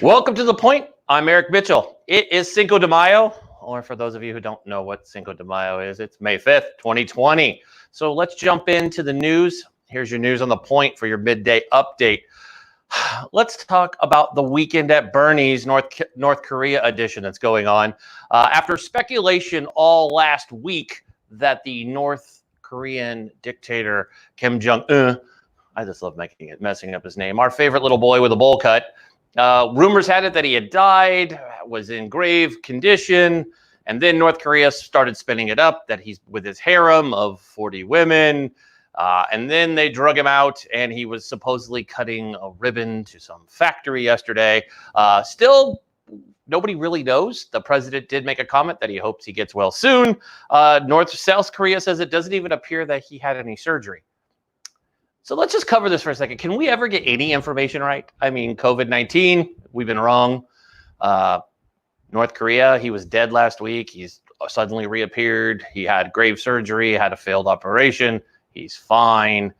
Welcome to The Point. I'm Eric Mitchell. It is Cinco de Mayo, or for those of you who don't know what Cinco de Mayo is, it's May 5th, 2020. So let's jump into the news. Here's your news on The Point for your midday update. Let's talk about the Weekend at Bernie's North Korea edition that's going on. After speculation all last week that the North Korean dictator Kim Jong-un, I just love messing up his name, our favorite little boy with a bowl cut, rumors had it that he had died, was in grave condition, and then North Korea started spinning it up that he's with his harem of 40 women, and then they drug him out, and he was supposedly cutting a ribbon to some factory yesterday. Still, nobody really knows. The president did make a comment that he hopes he gets well soon. South Korea says it doesn't even appear that he had any surgery. So let's just cover this for a second. Can we ever get any information right? I mean, COVID-19, we've been wrong. North Korea, he was dead last week. He's suddenly reappeared. He had grave surgery, had a failed operation. He's fine.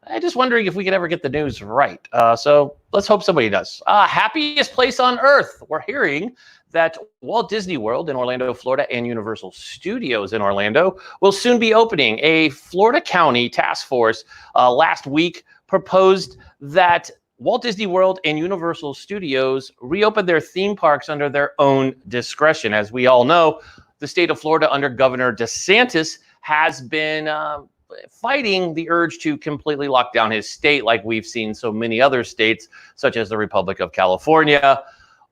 I'm just wondering if we could ever get the news right. So let's hope somebody does. Happiest place on earth. We're hearing that Walt Disney World in Orlando, Florida, and Universal Studios in Orlando will soon be opening. A Florida County task force last week proposed that Walt Disney World and Universal Studios reopen their theme parks under their own discretion. As we all know, the state of Florida under Governor DeSantis has been fighting the urge to completely lock down his state like we've seen so many other states, such as the Republic of California,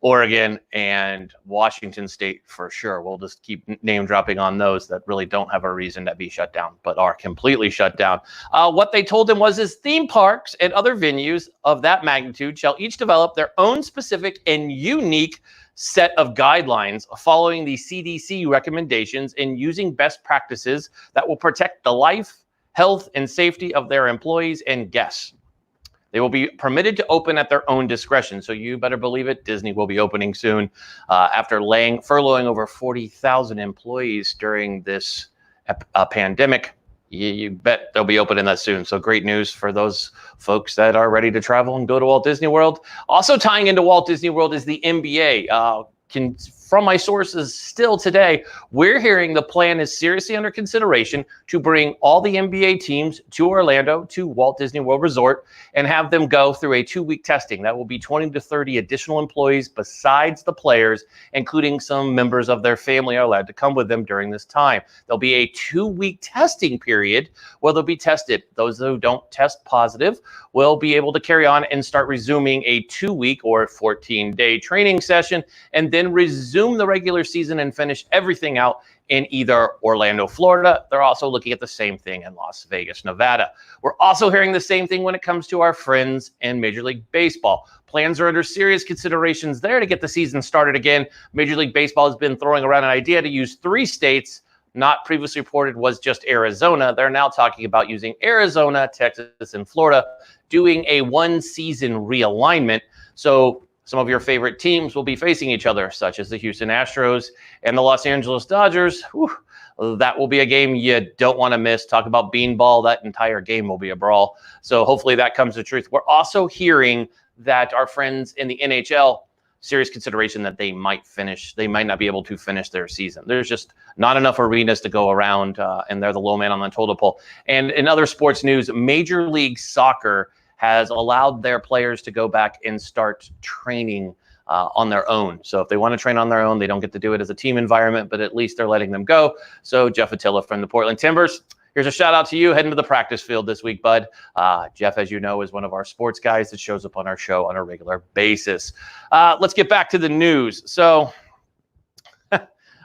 Oregon, and Washington State for sure. We'll just keep name dropping on those that really don't have a reason to be shut down, but are completely shut down. What they told him was his theme parks and other venues of that magnitude shall each develop their own specific and unique set of guidelines following the CDC recommendations and using best practices that will protect the life, health, and safety of their employees and guests. They will be permitted to open at their own discretion. So you better believe it, Disney will be opening soon after furloughing over 40,000 employees during this pandemic. You bet they'll be opening that soon. So great news for those folks that are ready to travel and go to Walt Disney World. Also tying into Walt Disney World is the NBA. From my sources still today, we're hearing the plan is seriously under consideration to bring all the NBA teams to Orlando, to Walt Disney World Resort, and have them go through a 2-week testing. That will be 20 to 30 additional employees besides the players, including some members of their family are allowed to come with them during this time. There'll be a 2-week testing period where they'll be tested. Those who don't test positive will be able to carry on and start resuming a 2-week or 14-day training session, and then resume the regular season and finish everything out in either Orlando, Florida. They're also looking at the same thing in Las Vegas, Nevada. We're also hearing the same thing when it comes to our friends in Major League Baseball. Plans are under serious considerations there to get the season started again. Major League Baseball has been throwing around an idea to use 3 states. Not previously reported was just Arizona. They're now talking about using Arizona, Texas, and Florida, doing a 1-season realignment. So some of your favorite teams will be facing each other, such as the Houston Astros and the Los Angeles Dodgers. Whew, that will be a game you don't want to miss. Talk about beanball. That entire game will be a brawl. So hopefully that comes to truth. We're also hearing that our friends in the NHL, serious consideration that they might not be able to finish their season. There's just not enough arenas to go around, and they're the low man on the totem pole. And in other sports news, Major League Soccer has allowed their players to go back and start training on their own. So if they want to train on their own, they don't get to do it as a team environment, but at least they're letting them go. So Jeff Attila from the Portland Timbers, here's a shout out to you heading to the practice field this week, bud. Jeff, as you know, is one of our sports guys that shows up on our show on a regular basis. Let's get back to the news. So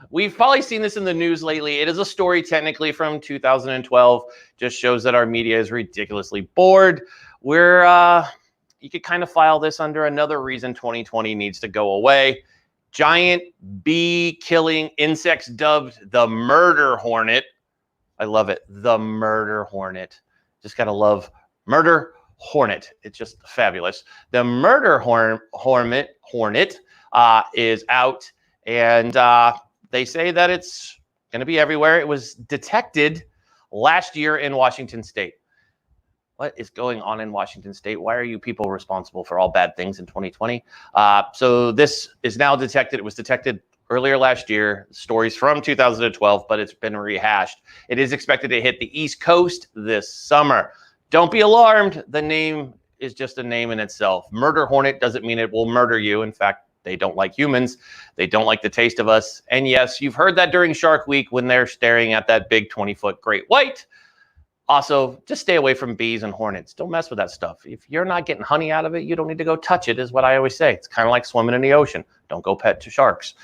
we've probably seen this in the news lately. It is a story technically from 2012, just shows that our media is ridiculously bored. You could kind of file this under another reason 2020 needs to go away. Giant bee-killing insects dubbed the murder hornet. I love it. The murder hornet. Just gotta love murder hornet. It's just fabulous. The murder hornet is out, and they say that it's going to be everywhere. It was detected last year in Washington State. What is going on in Washington State? Why are you people responsible for all bad things in 2020? So this is now detected. It was detected earlier last year. Stories from 2012, but it's been rehashed. It is expected to hit the East Coast this summer. Don't be alarmed. The name is just a name in itself. Murder hornet doesn't mean it will murder you. In fact, they don't like humans. They don't like the taste of us. And yes, you've heard that during Shark Week when they're staring at that big 20-foot great white. Also, just stay away from bees and hornets. Don't mess with that stuff. If you're not getting honey out of it, you don't need to go touch it, is what I always say. It's kind of like swimming in the ocean. Don't go pet to sharks.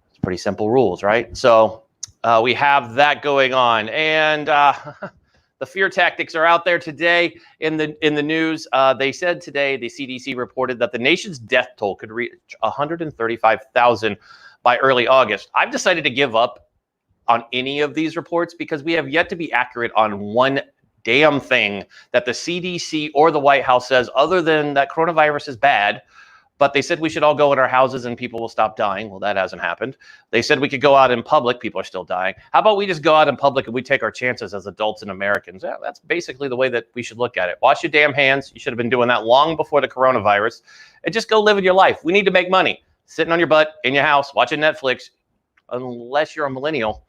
It's pretty simple rules, right? So we have that going on. And the fear tactics are out there today in the news. They said today, the CDC reported that the nation's death toll could reach 135,000 by early August. I've decided to give up on any of these reports because we have yet to be accurate on one damn thing that the CDC or the White House says, other than that coronavirus is bad. But they said we should all go in our houses and people will stop dying. Well, that hasn't happened. They said we could go out in public. People are still dying. How about we just go out in public and we take our chances as adults and Americans? Yeah, that's basically the way that we should look at it. Wash your damn hands. You should have been doing that long before the coronavirus. And just go live in your life. We need to make money. Sitting on your butt in your house, watching Netflix, unless you're a millennial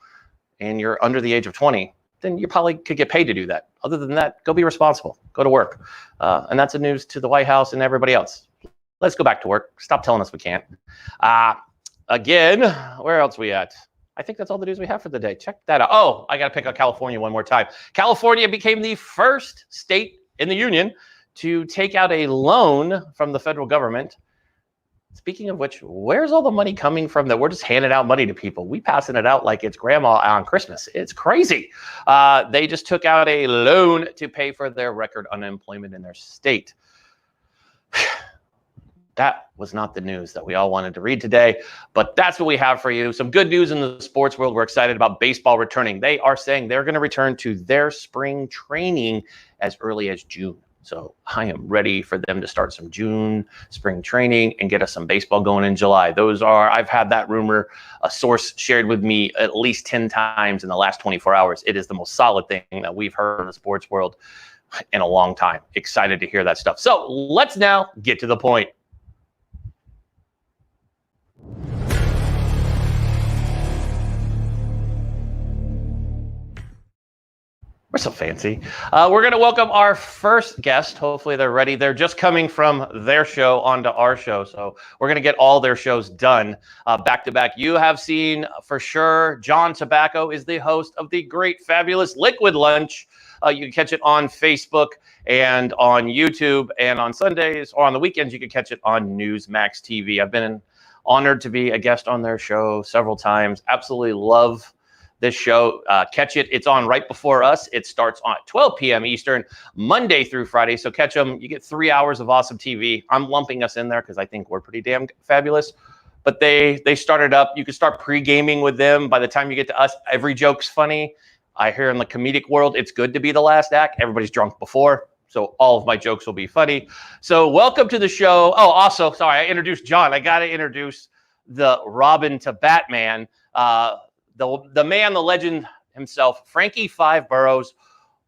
and you're under the age of 20, then you probably could get paid to do that. Other than that, go be responsible. Go to work. And that's the news to the White House and everybody else. Let's go back to work. Stop telling us we can't. Again, where else are we at? I think that's all the news we have for the day. Check that out. Oh, I got to pick on California one more time. California became the first state in the union to take out a loan from the federal government. Speaking of which, where's all the money coming from that we're just handing out money to people? We passing it out like it's grandma on Christmas. It's crazy. They just took out a loan to pay for their record unemployment in their state. That was not the news that we all wanted to read today, but that's what we have for you. Some good news in the sports world. We're excited about baseball returning. They are saying they're going to return to their spring training as early as June. So I am ready for them to start some June spring training and get us some baseball going in July. I've had that rumor, a source shared with me at least 10 times in the last 24 hours. It is the most solid thing that we've heard in the sports world in a long time. Excited to hear that stuff. So let's now get to the point. We're so fancy. We're going to welcome our first guest. Hopefully they're ready. They're just coming from their show onto our show. So we're going to get all their shows done back to back. You have seen for sure, John Tobacco is the host of the great, fabulous Liquid Lunch. You can catch it on Facebook and on YouTube, and on Sundays or on the weekends, you can catch it on Newsmax TV. I've been honored to be a guest on their show several times. Absolutely love this show. Catch it. It's on right before us. It starts on 12 p.m. Eastern, Monday through Friday. So catch them. You get 3 hours of awesome TV. I'm lumping us in there because I think we're pretty damn fabulous. But they started up. You can start pre-gaming with them. By the time you get to us, every joke's funny. I hear in the comedic world, it's good to be the last act. Everybody's drunk before, so all of my jokes will be funny. So welcome to the show. Oh, also, sorry, I introduced John. I got to introduce the Robin to Batman. The man, the legend himself, Frankie Five Boroughs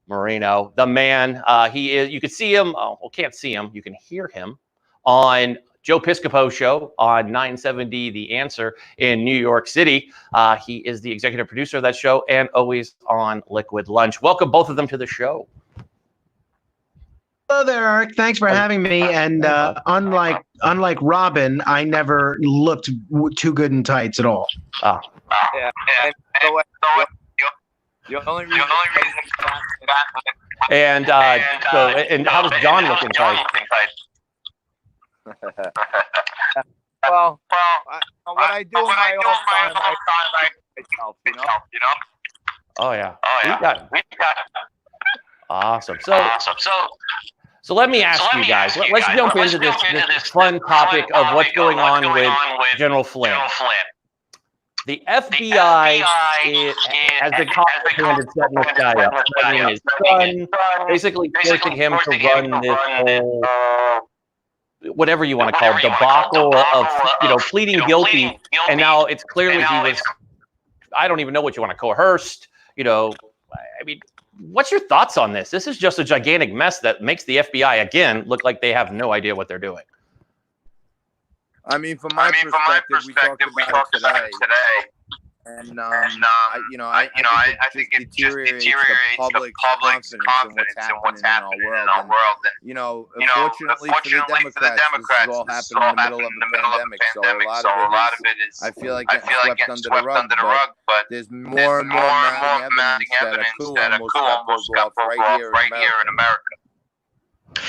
Morano, the man. He is. You can see him. Well, can't see him. You can hear him on Joe Piscopo's show on 970 The Answer in New York City. He is the executive producer of that show and always on Liquid Lunch. Welcome both of them to the show. Hello there, Eric. Thanks for having me. And unlike Robin, I never looked too good in tights at all. Yeah. And the only reason. And how does John look in tights? Well, what I do in my own time, I myself, you know. Oh yeah. We got awesome. So let me ask you guys. Let's jump into this fun topic of what's going on with General Flynn. The FBI has been complicated setting this guy up, threatening his son, basically forcing him to run this whole, whatever you want to call it, debacle of pleading guilty, and now it's clearly he was, I don't even know what you want to coerced, I mean, what's your thoughts on this? This is just a gigantic mess that makes the FBI, again, look like they have no idea what they're doing. I mean, from my perspective, we talked about it today. And I think it just deteriorates the public's confidence in what's happening in our world. And, unfortunately for the Democrats, this all happened in the middle of a pandemic. So a lot of it is, I feel like getting swept under the rug. But there's more and more mounting evidence that a coup almost got broke off right here in America.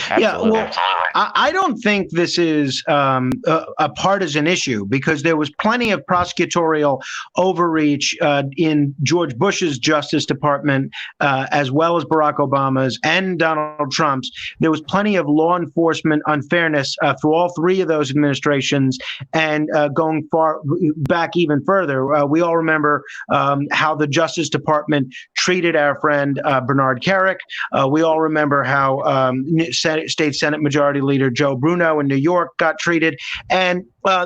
Absolutely. Yeah, well, I don't think this is a partisan issue, because there was plenty of prosecutorial overreach in George Bush's Justice Department, as well as Barack Obama's and Donald Trump's. There was plenty of law enforcement unfairness through all three of those administrations, and going far back even further. We all remember how the Justice Department treated our friend Bernard Kerik. We all remember how State Senate Majority Leader Joe Bruno in New York got treated, and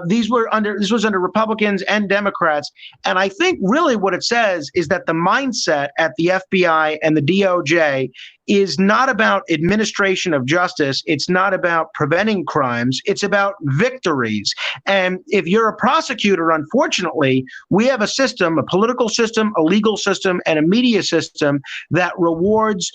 this was under Republicans and Democrats. And I think really what it says is that the mindset at the FBI and the DOJ is not about administration of justice. It's not about preventing crimes. It's about victories. And if you're a prosecutor, unfortunately, we have a system, a political system, a legal system, and a media system that rewards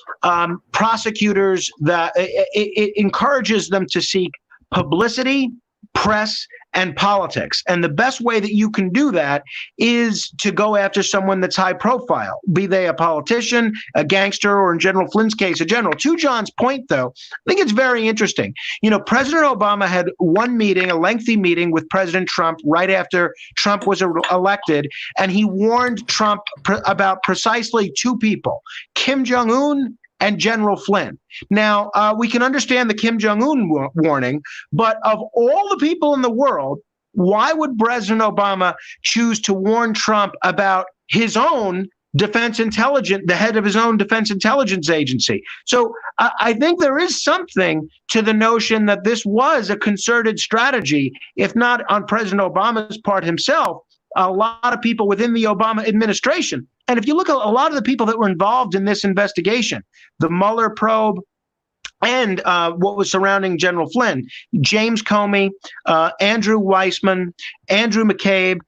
prosecutors, that it encourages them to seek publicity, press, and politics. And the best way that you can do that is to go after someone that's high profile, be they a politician, a gangster, or in General Flynn's case, a general. To John's point, though, I think it's very interesting. President Obama had one meeting, a lengthy meeting with President Trump right after Trump was elected, and he warned Trump about precisely two people, Kim Jong-un and General Flynn. Now, we can understand the Kim Jong-un warning, but of all the people in the world, why would President Obama choose to warn Trump about his own the head of his own defense intelligence agency? So I think there is something to the notion that this was a concerted strategy, if not on President Obama's part himself, a lot of people within the Obama administration. And if you look at a lot of the people that were involved in this investigation, the Mueller probe, and what was surrounding General Flynn, James Comey, Andrew Weissman, Andrew McCabe,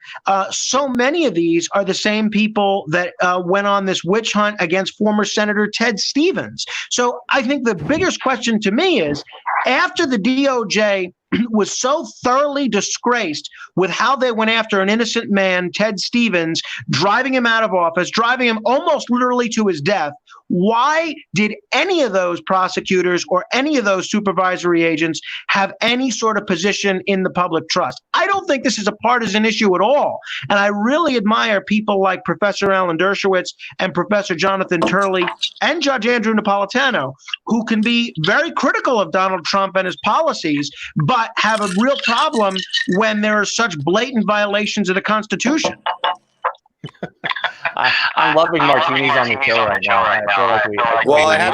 so many of these are the same people that went on this witch hunt against former Senator Ted Stevens. So I think the biggest question to me is, after the DOJ was so thoroughly disgraced with how they went after an innocent man, Ted Stevens, driving him out of office, driving him almost literally to his death, why did any of those prosecutors or any of those supervisory agents have any sort of position in the public trust? I don't think this is a partisan issue at all. And I really admire people like Professor Alan Dershowitz and Professor Jonathan Turley and Judge Andrew Napolitano, who can be very critical of Donald Trump and his policies, but have a real problem when there are such blatant violations of the Constitution. I'm loving martinis on the show right now. I feel like I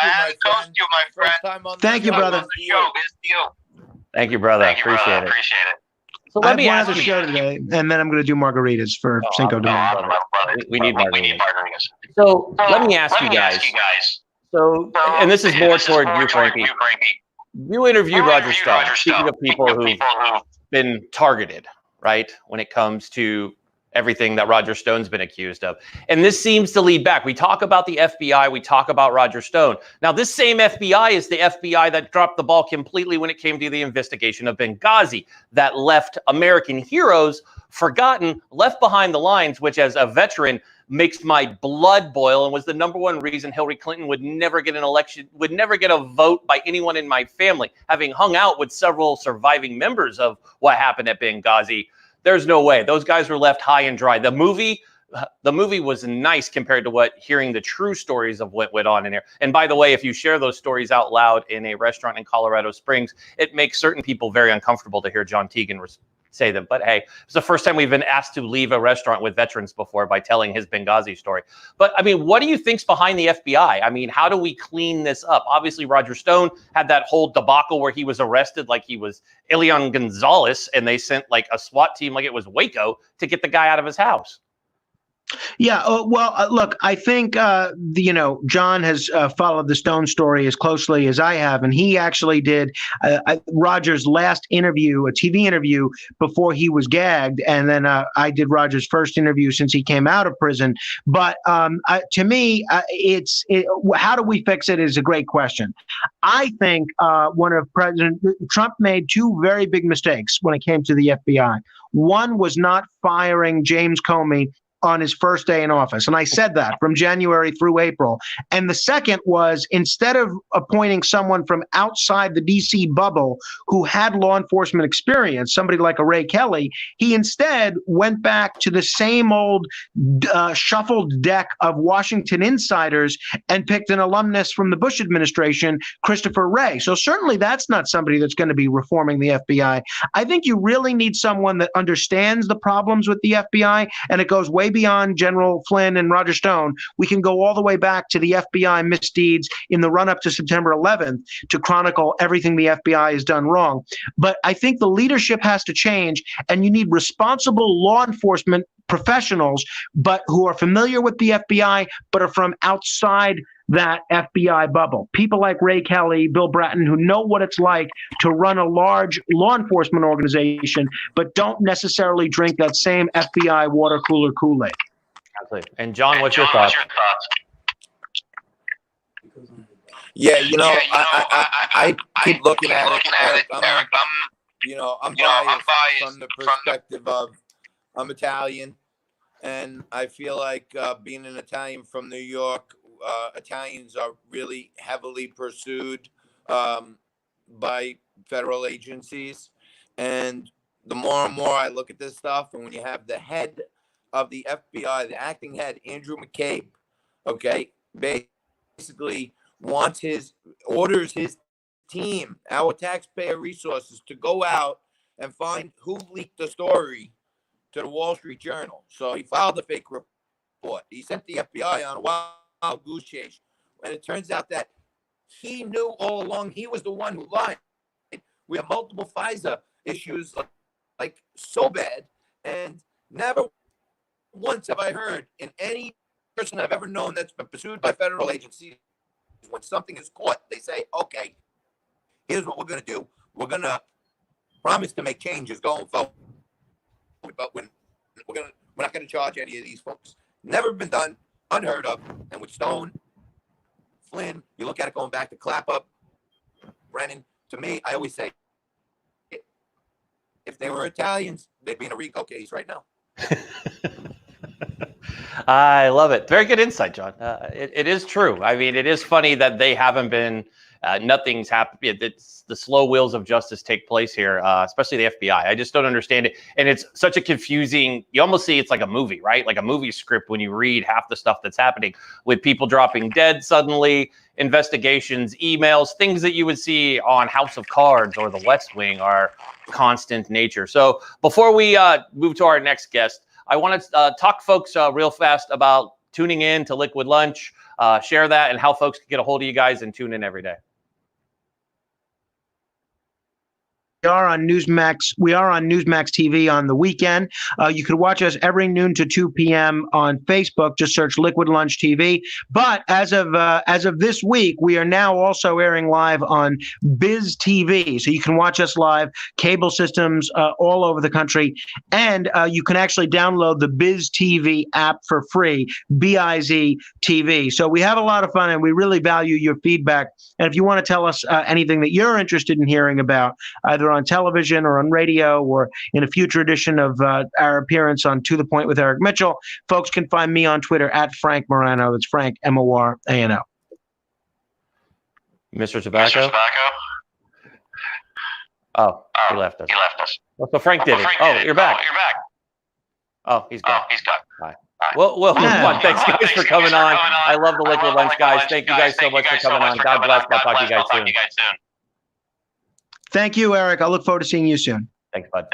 had to toast you, my friend. Thank you, brother. Thank you, brother. Appreciate it. So let me ask you show today, and then I'm going to do margaritas for Cinco de Mayo. We need margaritas. So let me ask you guys. So, and this is more toward you, Frankie. You interviewed Roger Stone. Speaking of people who've been targeted, right, when it comes to everything that Roger Stone's been accused of. And this seems to lead back. We talk about the FBI, we talk about Roger Stone. Now, this same FBI is the FBI that dropped the ball completely when it came to the investigation of Benghazi, that left American heroes forgotten, left behind the lines, which as a veteran makes my blood boil and was the number one reason Hillary Clinton would never get an election, would never get a vote by anyone in my family. Having hung out with several surviving members of what happened at Benghazi, there's no way. Those guys were left high and dry. The movie was nice compared to what hearing the true stories of what went on in there. And by the way, if you share those stories out loud in a restaurant in Colorado Springs, it makes certain people very uncomfortable to hear John Teagan say them. But hey, it's the first time we've been asked to leave a restaurant with veterans before by telling his Benghazi story. But I mean, what do you think's behind the FBI? I mean, how do we clean this up? Obviously, Roger Stone had that whole debacle where he was arrested like he was Elian Gonzalez, and they sent like a SWAT team like it was Waco to get the guy out of his house. Yeah, look, I think John has followed the Stone story as closely as I have, and he actually did Roger's last interview, a TV interview before he was gagged, and then I did Roger's first interview since he came out of prison. But to me, how do we fix it is a great question. I think one of President Trump made two very big mistakes when it came to the FBI. One was not firing James Comey on his first day in office. And I said that from January through April. And the second was, instead of appointing someone from outside the DC bubble who had law enforcement experience, somebody like a Ray Kelly, he instead went back to the same old shuffled deck of Washington insiders and picked an alumnus from the Bush administration, Christopher Wray. So certainly that's not somebody that's going to be reforming the FBI. I think you really need someone that understands the problems with the FBI, and it goes way beyond General Flynn and Roger Stone. We can go all the way back to the FBI misdeeds in the run-up to September 11th to chronicle everything the FBI has done wrong. But I think the leadership has to change, and you need responsible law enforcement professionals, but who are familiar with the FBI, but are from outside that FBI bubble. People like Ray Kelly, Bill Bratton, who know what it's like to run a large law enforcement organization, but don't necessarily drink that same FBI water cooler Kool-Aid. Absolutely. And John, what's your thoughts? Yeah, I keep looking at it, Eric. I'm biased from the perspective of I'm Italian, and I feel like being an Italian from New York, Italians are really heavily pursued by federal agencies. And the more and more I look at this stuff, and when you have the head of the FBI, the acting head, Andrew McCabe, okay, basically orders his team, our taxpayer resources, to go out and find who leaked the story to the Wall Street Journal. So he filed a fake report. He sent the FBI on a wild goose chase. And it turns out that he knew all along he was the one who lied. We have multiple FISA issues, like so bad. And never once have I heard in any person I've ever known that's been pursued by federal agencies, when something is caught, they say, okay, here's what we're going to do. We're going to promise to make changes going forward. But we're not going to charge any of these folks. Never been done, unheard of. And with Stone, Flynn, you look at it going back to Clapper, Brennan. To me, I always say, if they were Italians, they'd be in a RICO case right now. I love it. Very good insight, John. It is true. I mean, it is funny that they haven't been, nothing's happened. It's the slow wheels of justice take place here, especially the FBI. I just don't understand it. And it's such a confusing, you almost see it's like a movie, right? Like a movie script when you read half the stuff that's happening with people dropping dead suddenly, investigations, emails, things that you would see on House of Cards or The West Wing are constant nature. So before we move to our next guest, I want to talk folks real fast about tuning in to Liquid Lunch, share that, and how folks can get a hold of you guys and tune in every day. We are on Newsmax. We are on Newsmax TV on the weekend. You can watch us every noon to 2 p.m. on Facebook. Just search Liquid Lunch TV. But as of this week, we are now also airing live on Biz TV. So you can watch us live, cable systems all over the country, and you can actually download the Biz TV app for free. BIZ TV. So we have a lot of fun, and we really value your feedback. And if you want to tell us anything that you're interested in hearing about, either on television or on radio or in a future edition of our appearance on To The Point with Eric Mitchell, folks can find me on Twitter at Frank Morano. It's Frank, Morano. Mr. Tobacco? Oh, he left us. Well, so Frank did it. Oh, you're back. Oh, he's gone. Bye. Well, move on. Thanks, guys, for coming on. I love the Liquid Lunch, guys. Thank you guys so much for coming on. God bless. I'll talk to you guys soon. Thank you, Eric. I look forward to seeing you soon. Thanks, bud.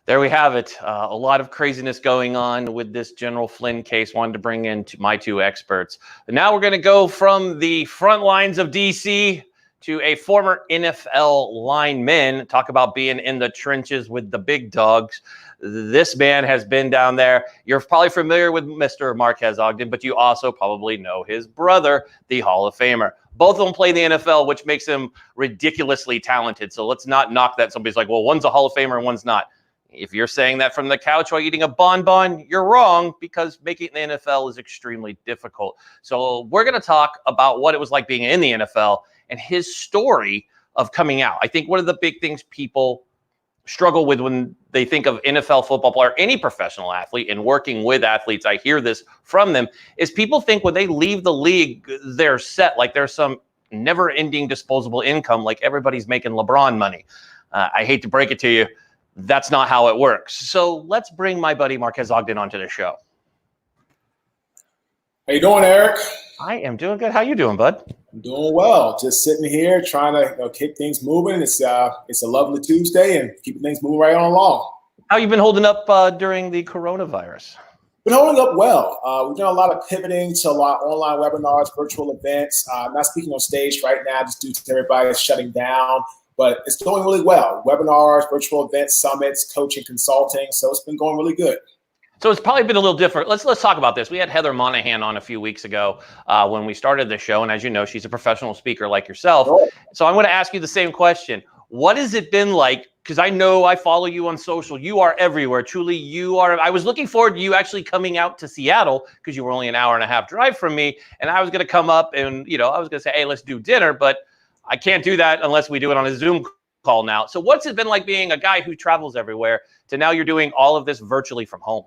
There we have it. A lot of craziness going on with this General Flynn case. Wanted to bring in my two experts. But now we're going to go from the front lines of D.C. to a former NFL lineman. Talk about being in the trenches with the big dogs. This man has been down there. You're probably familiar with Mr. Marques Ogden, but you also probably know his brother, the Hall of Famer. Both of them play the NFL, which makes them ridiculously talented. So let's not knock that. Somebody's like, well, one's a Hall of Famer and one's not. If you're saying that from the couch while eating a bonbon, you're wrong, because making the NFL is extremely difficult. So we're going to talk about what it was like being in the NFL and his story of coming out. I think one of the big things people struggle with when they think of NFL football player, any professional athlete, and working with athletes, I hear this from them, is people think when they leave the league, they're set, like there's some never-ending disposable income, like everybody's making LeBron money. I hate to break it to you, that's not how it works. So let's bring my buddy Marques Ogden onto the show. How you doing, Eric? I am doing good. How you doing, bud? I'm doing well. Just sitting here trying to keep things moving. It's a lovely Tuesday and keeping things moving right on along. How you been holding up during the coronavirus? Been holding up well. We've done a lot of pivoting to a lot of online webinars, virtual events. Not speaking on stage right now just due to everybody shutting down. But it's going really well. Webinars, virtual events, summits, coaching, consulting. So it's been going really good. So it's probably been a little different. Let's talk about this. We had Heather Monahan on a few weeks ago when we started the show. And as you know, she's a professional speaker like yourself. Sure. So I'm going to ask you the same question. What has it been like? Because I know I follow you on social. You are everywhere. Truly, you are. I was looking forward to you actually coming out to Seattle because you were only an hour and a half drive from me. And I was going to come up and, I was going to say, hey, let's do dinner. But I can't do that unless we do it on a Zoom call now. So what's it been like being a guy who travels everywhere to now you're doing all of this virtually from home?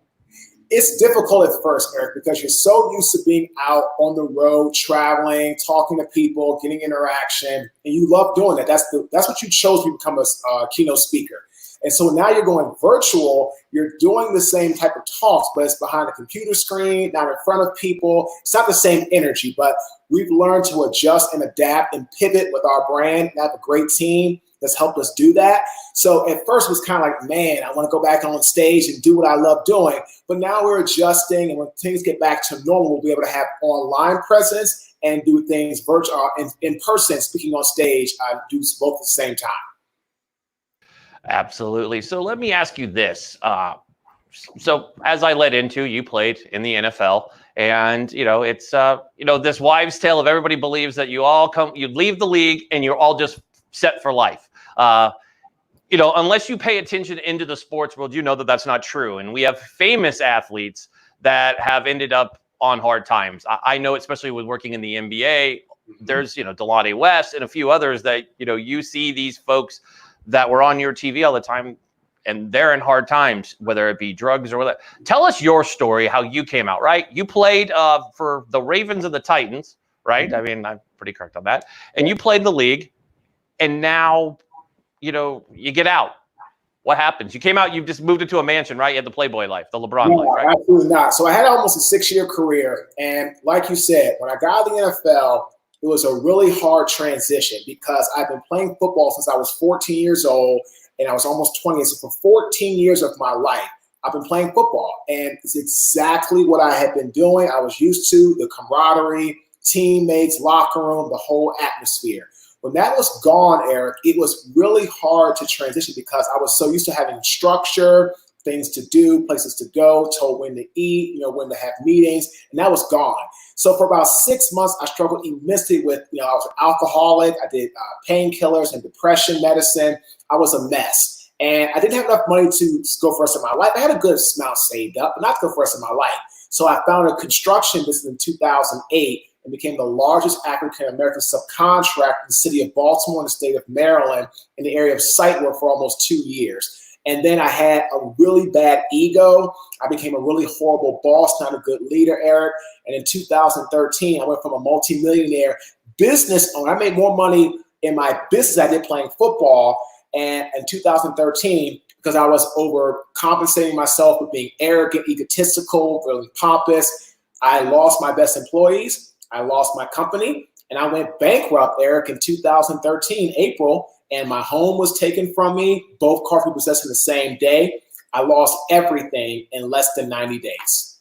It's difficult at first, Eric, because you're so used to being out on the road, traveling, talking to people, getting interaction, and you love doing that. That's what you chose to become a keynote speaker. And so now you're going virtual, you're doing the same type of talks, but it's behind a computer screen, not in front of people. It's not the same energy, but we've learned to adjust and adapt and pivot with our brand and have a great team that's helped us do that. So at first it was kind of like, man, I want to go back on stage and do what I love doing. But now we're adjusting, and when things get back to normal, we'll be able to have online presence and do things virtual and in person, speaking on stage, do both at the same time. Absolutely. So let me ask you this. So as I led into, you played in the NFL, and it's this wives' tale of everybody believes that you leave the league and you're all just set for life. Unless you pay attention into the sports world, you know that that's not true. And we have famous athletes that have ended up on hard times. I know, especially with working in the NBA, there's Delonte West and a few others that you see these folks that were on your TV all the time, and they're in hard times, whether it be drugs or whatever. Tell us your story, how you came out, right? You played for the Ravens and the Titans, right? Mm-hmm. I mean, I'm pretty correct on that. And you played the league, and now, you get out. What happens? You came out, you just moved into a mansion, right? You had the Playboy life, the LeBron life, right? Absolutely not. So I had almost a 6-year career. And like you said, when I got out of the NFL, it was a really hard transition because I've been playing football since I was 14 years old, and I was almost 20. So for 14 years of my life, I've been playing football, and it's exactly what I had been doing. I was used to the camaraderie, teammates, locker room, the whole atmosphere. When that was gone, Eric, it was really hard to transition because I was so used to having structure, things to do, places to go, told when to eat, when to have meetings, and that was gone. So for about 6 months, I struggled immensely with, I was an alcoholic. I did painkillers and depression medicine. I was a mess. And I didn't have enough money to go for the rest of my life. I had a good amount saved up, but not to go for the rest of my life. So I found a construction business in 2008 and became the largest African-American subcontractor in the city of Baltimore and the state of Maryland in the area of site work for almost 2 years. And then I had a really bad ego. I became a really horrible boss, not a good leader, Eric. And in 2013, I went from a multimillionaire business owner. I made more money in my business than I did playing football. And in 2013, because I was overcompensating myself with being arrogant, egotistical, really pompous, I lost my best employees. I lost my company, and I went bankrupt, Eric, in 2013, April, and my home was taken from me. Both cars were possessed in the same day. I lost everything in less than 90 days.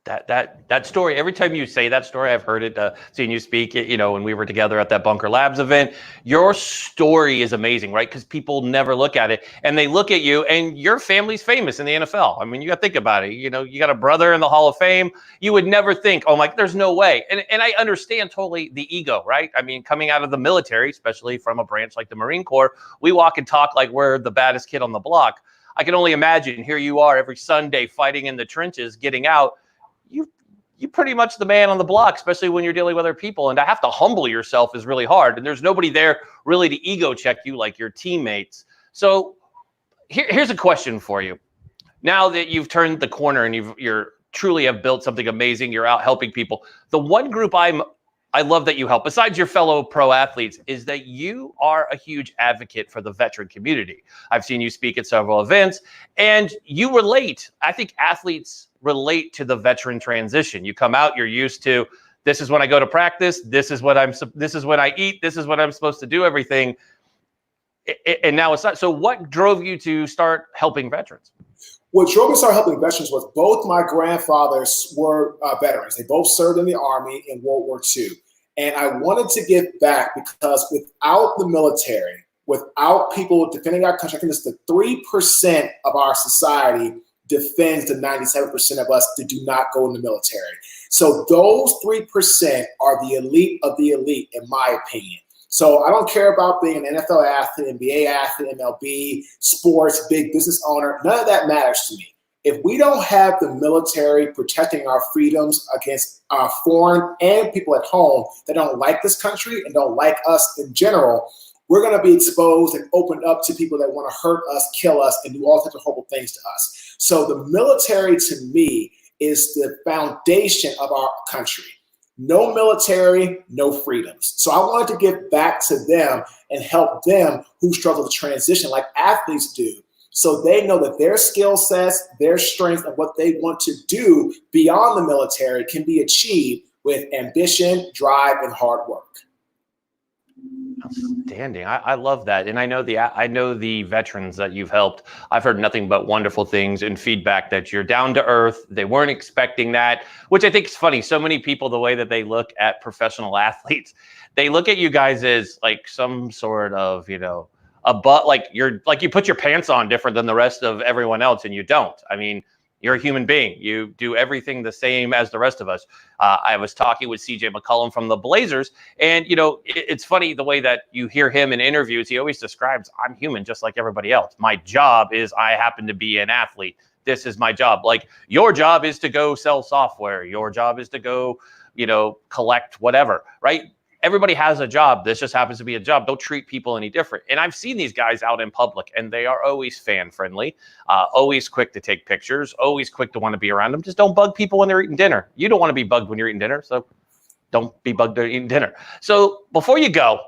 That story, every time you say that story, I've heard it, seen you speak it, when we were together at that Bunker Labs event. Your story is amazing, right? Because people never look at it, and they look at you, and your family's famous in the NFL. I mean, you got to think about it. You got a brother in the Hall of Fame. You would never think, oh, there's no way. And I understand totally the ego, right? I mean, coming out of the military, especially from a branch like the Marine Corps, we walk and talk like we're the baddest kid on the block. I can only imagine, here you are every Sunday fighting in the trenches, getting out. You're pretty much the man on the block, especially when you're dealing with other people. And to have to humble yourself is really hard. And there's nobody there really to ego check you like your teammates. So here's a question for you. Now that you've turned the corner and you're truly have built something amazing, you're out helping people. The one group I love that you help, besides your fellow pro athletes, is that you are a huge advocate for the veteran community. I've seen you speak at several events, and you relate. I think athletes relate to the veteran transition. You come out, you're used to, this is when I go to practice, this is when I eat, this is what I'm supposed to do, everything. And now it's not. So what drove you to start helping veterans? What drove me to start helping veterans was both my grandfathers were veterans. They both served in the Army in World War II. And I wanted to give back because without the military, without people defending our country, I think it's the 3% of our society defends the 97% of us that do not go in the military. So those 3% are the elite of the elite, in my opinion. So I don't care about being an NFL athlete, NBA athlete, MLB, sports, big business owner. None of that matters to me. If we don't have the military protecting our freedoms against our foreign and people at home that don't like this country and don't like us in general, we're going to be exposed and opened up to people that want to hurt us, kill us, and do all types of horrible things to us. So the military, to me, is the foundation of our country. No military, no freedoms. So I wanted to give back to them and help them who struggle to transition like athletes do. So they know that their skill sets, their strengths, and what they want to do beyond the military can be achieved with ambition, drive, and hard work. Outstanding. I love that. And I know the veterans that you've helped. I've heard nothing but wonderful things and feedback that you're down to earth. They weren't expecting that, which I think is funny. So many people, the way that they look at professional athletes, they look at you guys as like some sort of, like you put your pants on different than the rest of everyone else, and you don't. I mean, you're a human being. You do everything the same as the rest of us. I was talking with CJ McCollum from the Blazers, and it's funny the way that you hear him in interviews. He always describes, I'm human just like everybody else. My job is I happen to be an athlete. This is my job. Like, your job is to go sell software. Your job is to go, collect whatever, right? Everybody has a job. This just happens to be a job. Don't treat people any different. And I've seen these guys out in public, and they are always fan friendly, always quick to take pictures, always quick to want to be around them. Just don't bug people when they're eating dinner. You don't want to be bugged when you're eating dinner, so don't be bugged when you're eating dinner. So before you go,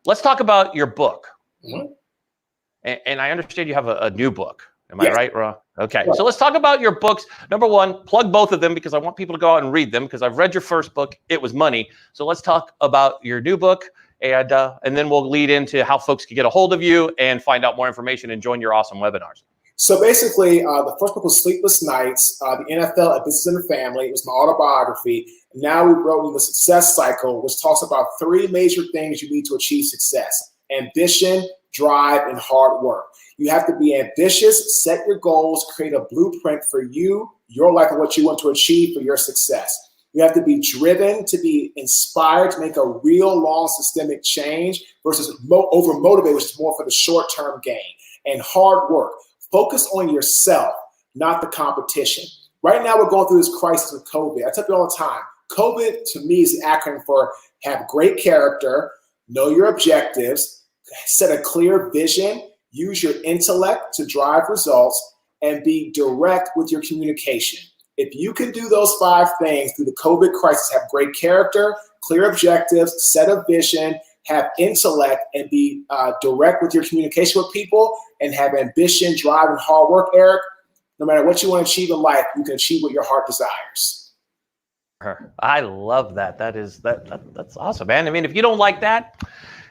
let's talk about your book. Mm-hmm. And I understand you have a new book. Am I right, Ra? Okay, so let's talk about your books. Number one, plug both of them because I want people to go out and read them because I've read your first book. It was money. So let's talk about your new book, and then we'll lead into how folks can get a hold of you and find out more information and join your awesome webinars. So basically, the first book was Sleepless Nights, the NFL, A Business and a Family. It was my autobiography. Now we wrote The Success Cycle, which talks about 3 major things you need to achieve success: ambition, drive, and hard work. You have to be ambitious, set your goals, create a blueprint for you, your life, and what you want to achieve for your success. You have to be driven, to be inspired to make a real long systemic change versus over-motivated, which is more for the short-term gain. And hard work. Focus on yourself, not the competition. Right now, we're going through this crisis with COVID. I tell you all the time, COVID to me is the acronym for have great character, know your objectives, set a clear vision, use your intellect to drive results, and be direct with your communication. If you can do those 5 things through the COVID crisis, have great character, clear objectives, set a vision, have intellect, and be direct with your communication with people, and have ambition, drive, and hard work, Eric, no matter what you want to achieve in life, you can achieve what your heart desires. I love that. That's awesome, man. I mean, if you don't like that,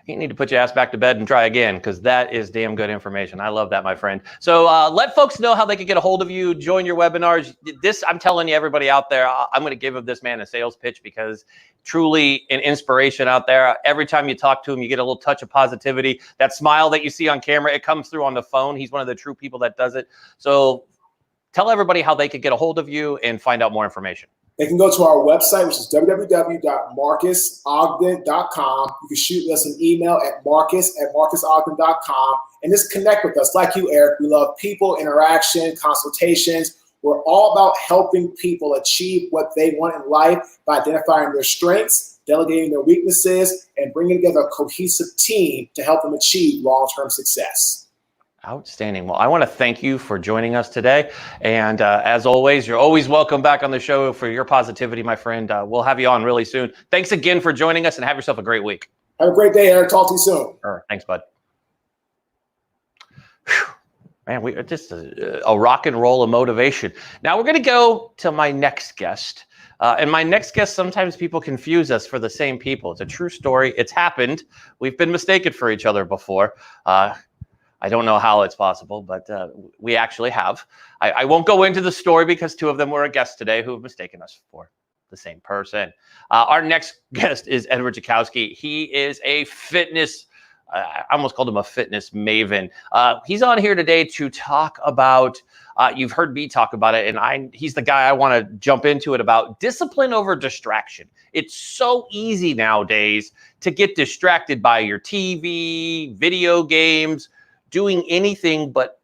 You need to put your ass back to bed and try again, because that is damn good information. I love that, my friend. So let folks know how they can get a hold of you, join your webinars. This, I'm telling you, everybody out there, I'm going to give this man a sales pitch, because truly an inspiration out there. Every time you talk to him, you get a little touch of positivity. That smile that you see on camera, it comes through on the phone. He's one of the true people that does it. So tell everybody how they could get a hold of you and find out more information. They can go to our website, which is www.marquesogden.com. You can shoot us an email at marcus@marcusogden.com and just connect with us. Like you, Eric, we love people, interaction, consultations. We're all about helping people achieve what they want in life by identifying their strengths, delegating their weaknesses, and bringing together a cohesive team to help them achieve long-term success. Outstanding. Well, I want to thank you for joining us today. And as always, you're always welcome back on the show for your positivity, my friend. We'll have you on really soon. Thanks again for joining us, and have yourself a great week. Have a great day, Eric. Talk to you soon. Sure. Thanks, bud. Whew. Man, we just a rock and roll of motivation. Now we're going to go to my next guest. And my next guest, sometimes people confuse us for the same people. It's a true story. It's happened. We've been mistaken for each other before. I don't know how it's possible, but we actually have. I won't go into the story, because two of them were a guest today who have mistaken us for the same person. Our next guest is Edward Jackowski. He is a fitness, I almost called him a fitness maven. He's on here today to talk about, you've heard me talk about it, and he's the guy I want to jump into it about, discipline over distraction. It's so easy nowadays to get distracted by your TV, video games, doing anything but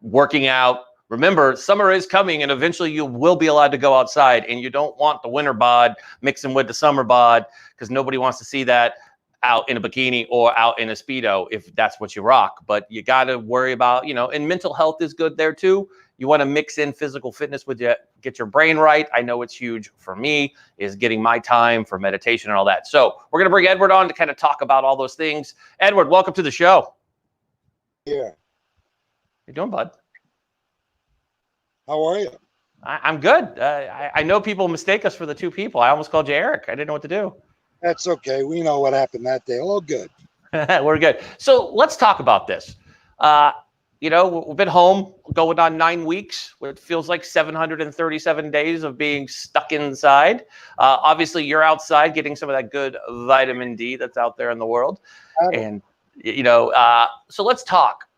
working out. Remember, summer is coming, and eventually you will be allowed to go outside, and you don't want the winter bod mixing with the summer bod, because nobody wants to see that out in a bikini or out in a Speedo if that's what you rock. But you got to worry about, and mental health is good there too. You want to mix in physical fitness with you, get your brain right. I know it's huge for me, is getting my time for meditation and all that. So we're going to bring Edward on to kind of talk about all those things. Edward, welcome to the show. Yeah. How you doing, bud? How are you? I'm good. I know people mistake us for the two people. I almost called you Eric. I didn't know what to do. That's okay. We know what happened that day. All good. We're good. So let's talk about this. We've been home going on 9 weeks. It feels like 737 days of being stuck inside. Obviously, you're outside getting some of that good vitamin D that's out there in the world. And so let's talk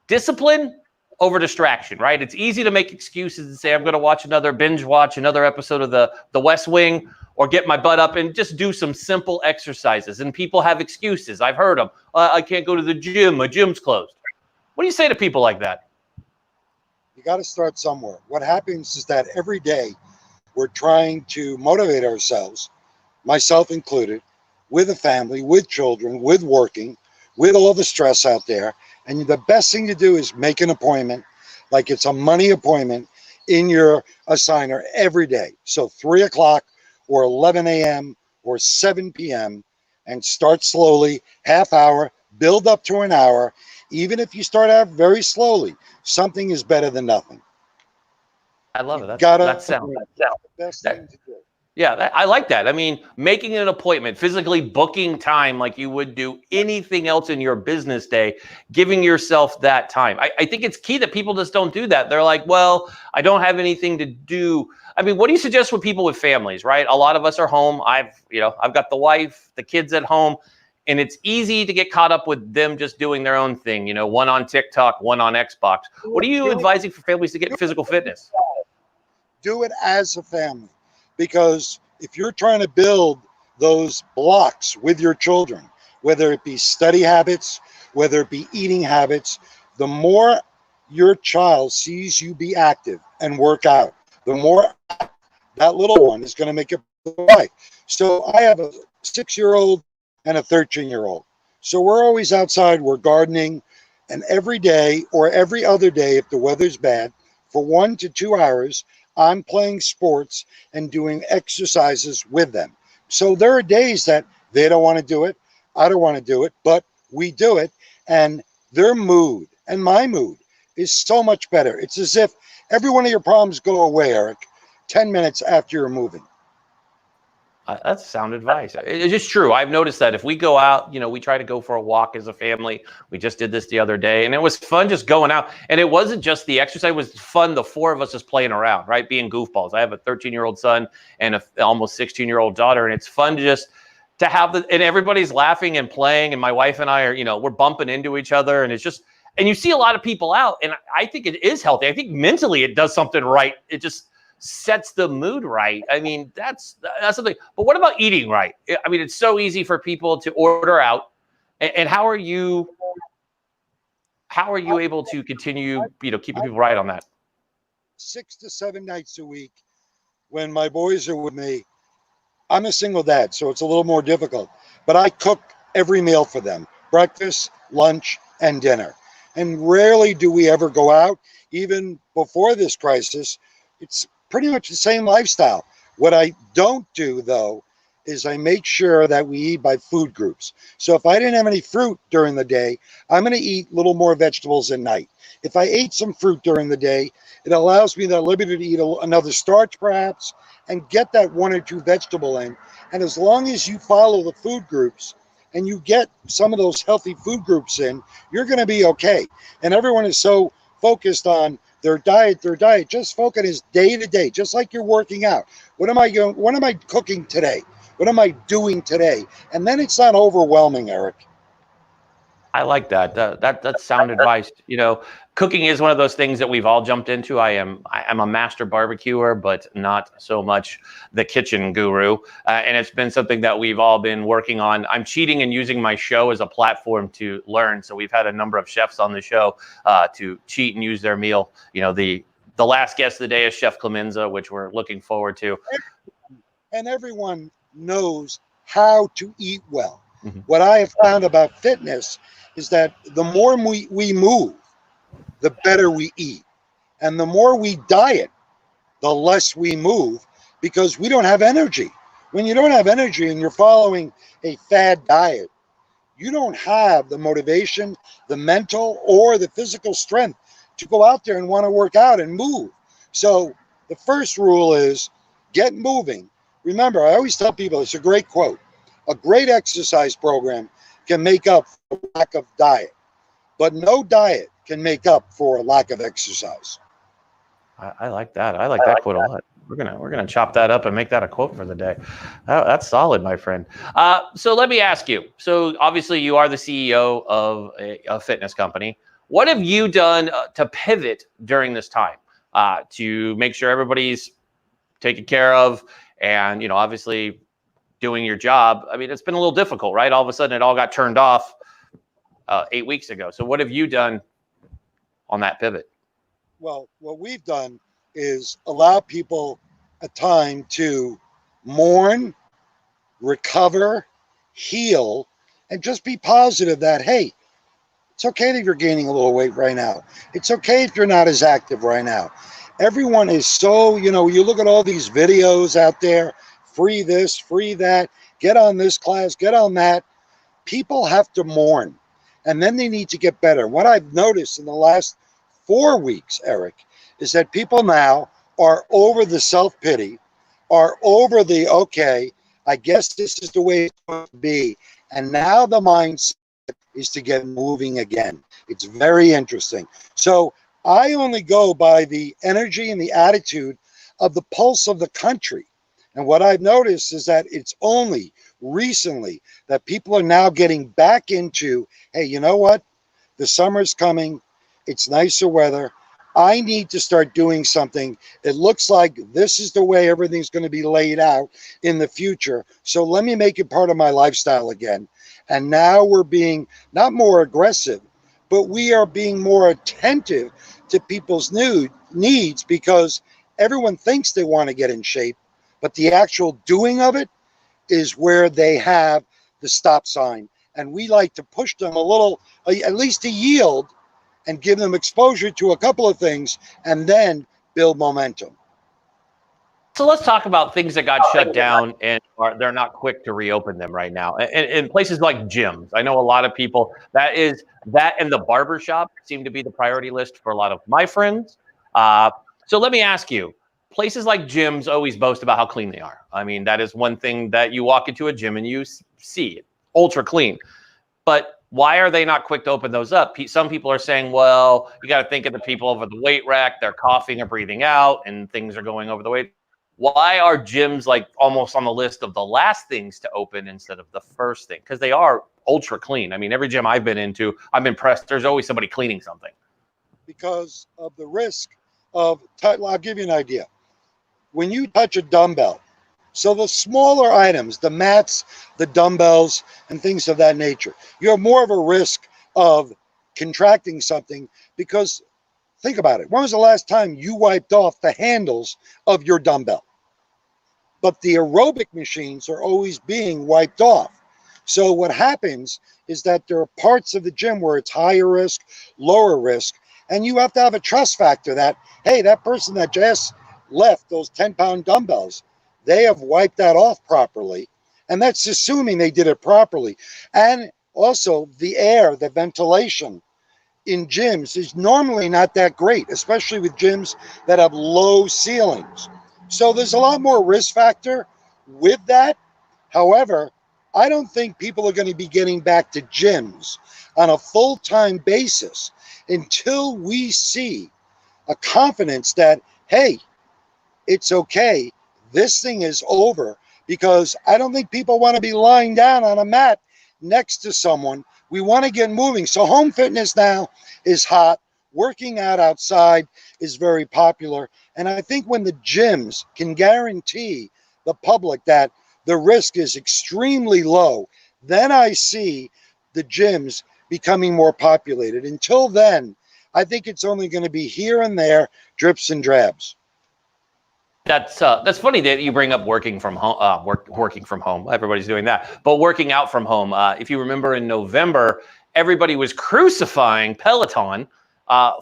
discipline over distraction, right? It's easy to make excuses and say, I'm going to binge watch another episode of the West Wing, or get my butt up and just do some simple exercises. And people have excuses. I've heard them. I can't go to the gym. My gym's closed. What do you say to people like that? You got to start somewhere. What happens is that every day we're trying to motivate ourselves, myself included, with a family, with children, with working, with all the stress out there. And the best thing to do is make an appointment, like it's a money appointment, in your assigner every day. So 3 o'clock or 11 a.m. or 7 p.m. and start slowly, half hour, build up to an hour. Even if you start out very slowly, something is better than nothing. I love it. That's the best thing to do. Yeah, I like that. I mean, making an appointment, physically booking time like you would do anything else in your business day, giving yourself that time. I think it's key that people just don't do that. They're like, well, I don't have anything to do. I mean, what do you suggest with people with families, right? A lot of us are home. I've got the wife, the kids at home, and it's easy to get caught up with them just doing their own thing, one on TikTok, one on Xbox. What are you advising for families to get physical fitness? Do it as a family. Because if you're trying to build those blocks with your children, whether it be study habits, whether it be eating habits, the more your child sees you be active and work out, the more that little one is going to make it right. So I have a 6-year-old and a 13-year-old. So we're always outside, we're gardening, and every day or every other day, if the weather's bad, for 1 to 2 hours, I'm playing sports and doing exercises with them. So there are days that they don't want to do it, I don't want to do it, but we do it, and their mood and my mood is so much better. It's as if every one of your problems go away, Eric, 10 minutes after you're moving. That's sound advice. It's just true. I've noticed that if we go out, we try to go for a walk as a family. We just did this the other day, and it was fun just going out. And it wasn't just the exercise; it was fun. The four of us just playing around, right? Being goofballs. I have a 13-year-old son and a almost 16-year-old daughter, and it's fun to have and everybody's laughing and playing. And my wife and I are, we're bumping into each other, and it's just. And you see a lot of people out, and I think it is healthy. I think mentally it does something right. It just sets the mood right. I mean, that's something. But what about eating right? I mean, it's so easy for people to order out. And how are you able to continue, keeping people right on that? 6 to 7 nights a week when my boys are with me. I'm a single dad, so it's a little more difficult. But I cook every meal for them: breakfast, lunch, and dinner. And rarely do we ever go out. Even before this crisis, it's pretty much the same lifestyle. What I don't do, though, is I make sure that we eat by food groups. So if I didn't have any fruit during the day, I'm going to eat a little more vegetables at night. If I ate some fruit during the day, it allows me the liberty to eat another starch perhaps and get that 1 or 2 vegetable in. And as long as you follow the food groups and you get some of those healthy food groups in, you're going to be okay. And everyone is so focused on their diet. Just focus day to day, just like you're working out. What am I cooking today? What am I doing today? And then it's not overwhelming, Eric. I like that. That's sound advice. Cooking is one of those things that we've all jumped into. I'm a master barbecuer, but not so much the kitchen guru. And it's been something that we've all been working on. I'm cheating and using my show as a platform to learn. So we've had a number of chefs on the show to cheat and use their meal. The last guest of the day is Chef Clemenza, which we're looking forward to. And everyone knows how to eat well. Mm-hmm. What I have found about fitness is that the more we move, the better we eat. And the more we diet, the less we move, because we don't have energy. When you don't have energy and you're following a fad diet, you don't have the motivation, the mental, or the physical strength to go out there and want to work out and move. So the first rule is get moving. Remember, I always tell people, it's a great quote: a great exercise program can make up for lack of diet, but no diet can make up for a lack of exercise. I like that. I like that quote a lot. We're gonna chop that up and make that a quote for the day. That's solid, my friend. So let me ask you. So obviously, you are the CEO of a fitness company. What have you done to pivot during this time to make sure everybody's taken care of, and obviously doing your job? I mean, it's been a little difficult, right? All of a sudden, it all got turned off 8 weeks ago. So what have you done on that pivot? Well, what we've done is allow people a time to mourn, recover, heal, and just be positive that, hey, it's okay if you're gaining a little weight right now. It's okay if you're not as active right now. Everyone is so, you look at all these videos out there, free this, free that, get on this class, get on that. People have to mourn, and then they need to get better. What I've noticed in the last 4 weeks, Eric, is that people now are over the self-pity, are over the, okay, I guess this is the way it's going to be. And now the mindset is to get moving again. It's very interesting. So I only go by the energy and the attitude of the pulse of the country. And what I've noticed is that it's only recently that people are now getting back into, hey, you know what? The summer's coming. It's nicer weather. I need to start doing something. It looks like this is the way everything's going to be laid out in the future. So let me make it part of my lifestyle again. And now we're being not more aggressive, but we are being more attentive to people's needs, because everyone thinks they want to get in shape, but the actual doing of it is where they have the stop sign. And we like to push them a little, at least to yield, and give them exposure to a couple of things, and then build momentum. So let's talk about things that got shut down and they're not quick to reopen them right now. In places like gyms, I know a lot of people, that and the barbershop seem to be the priority list for a lot of my friends. So let me ask you, places like gyms always boast about how clean they are. I mean, that is one thing that you walk into a gym and you see it, ultra clean. But why are they not quick to open those up? Some people are saying, well, you got to think of the people over the weight rack. They're coughing or breathing out and things are going over the weight. Why are gyms like almost on the list of the last things to open instead of the first thing? Because they are ultra clean. I mean, every gym I've been into, I'm impressed. There's always somebody cleaning something. Because of the risk of, I'll give you an idea. When you touch a dumbbell, so the smaller items, the mats, the dumbbells, and things of that nature, you have more of a risk of contracting something because think about it. When was the last time you wiped off the handles of your dumbbell? But the aerobic machines are always being wiped off. So what happens is that there are parts of the gym where it's higher risk, lower risk, and you have to have a trust factor that, hey, that person that just left those 10-pound dumbbells, they have wiped that off properly. And that's assuming they did it properly. And also the air, the ventilation in gyms is normally not that great, especially with gyms that have low ceilings. So there's a lot more risk factor with that. However, I don't think people are going to be getting back to gyms on a full-time basis until we see a confidence that, hey, it's okay. This thing is over, because I don't think people want to be lying down on a mat next to someone. We want to get moving. So home fitness now is hot. Working out outside is very popular. And I think when the gyms can guarantee the public that the risk is extremely low, then I see the gyms becoming more populated. Until then, I think it's only going to be here and there, drips and drabs. That's funny that you bring up working from home. Working from home. Everybody's doing that, but working out from home. If you remember, in November, everybody was crucifying Peloton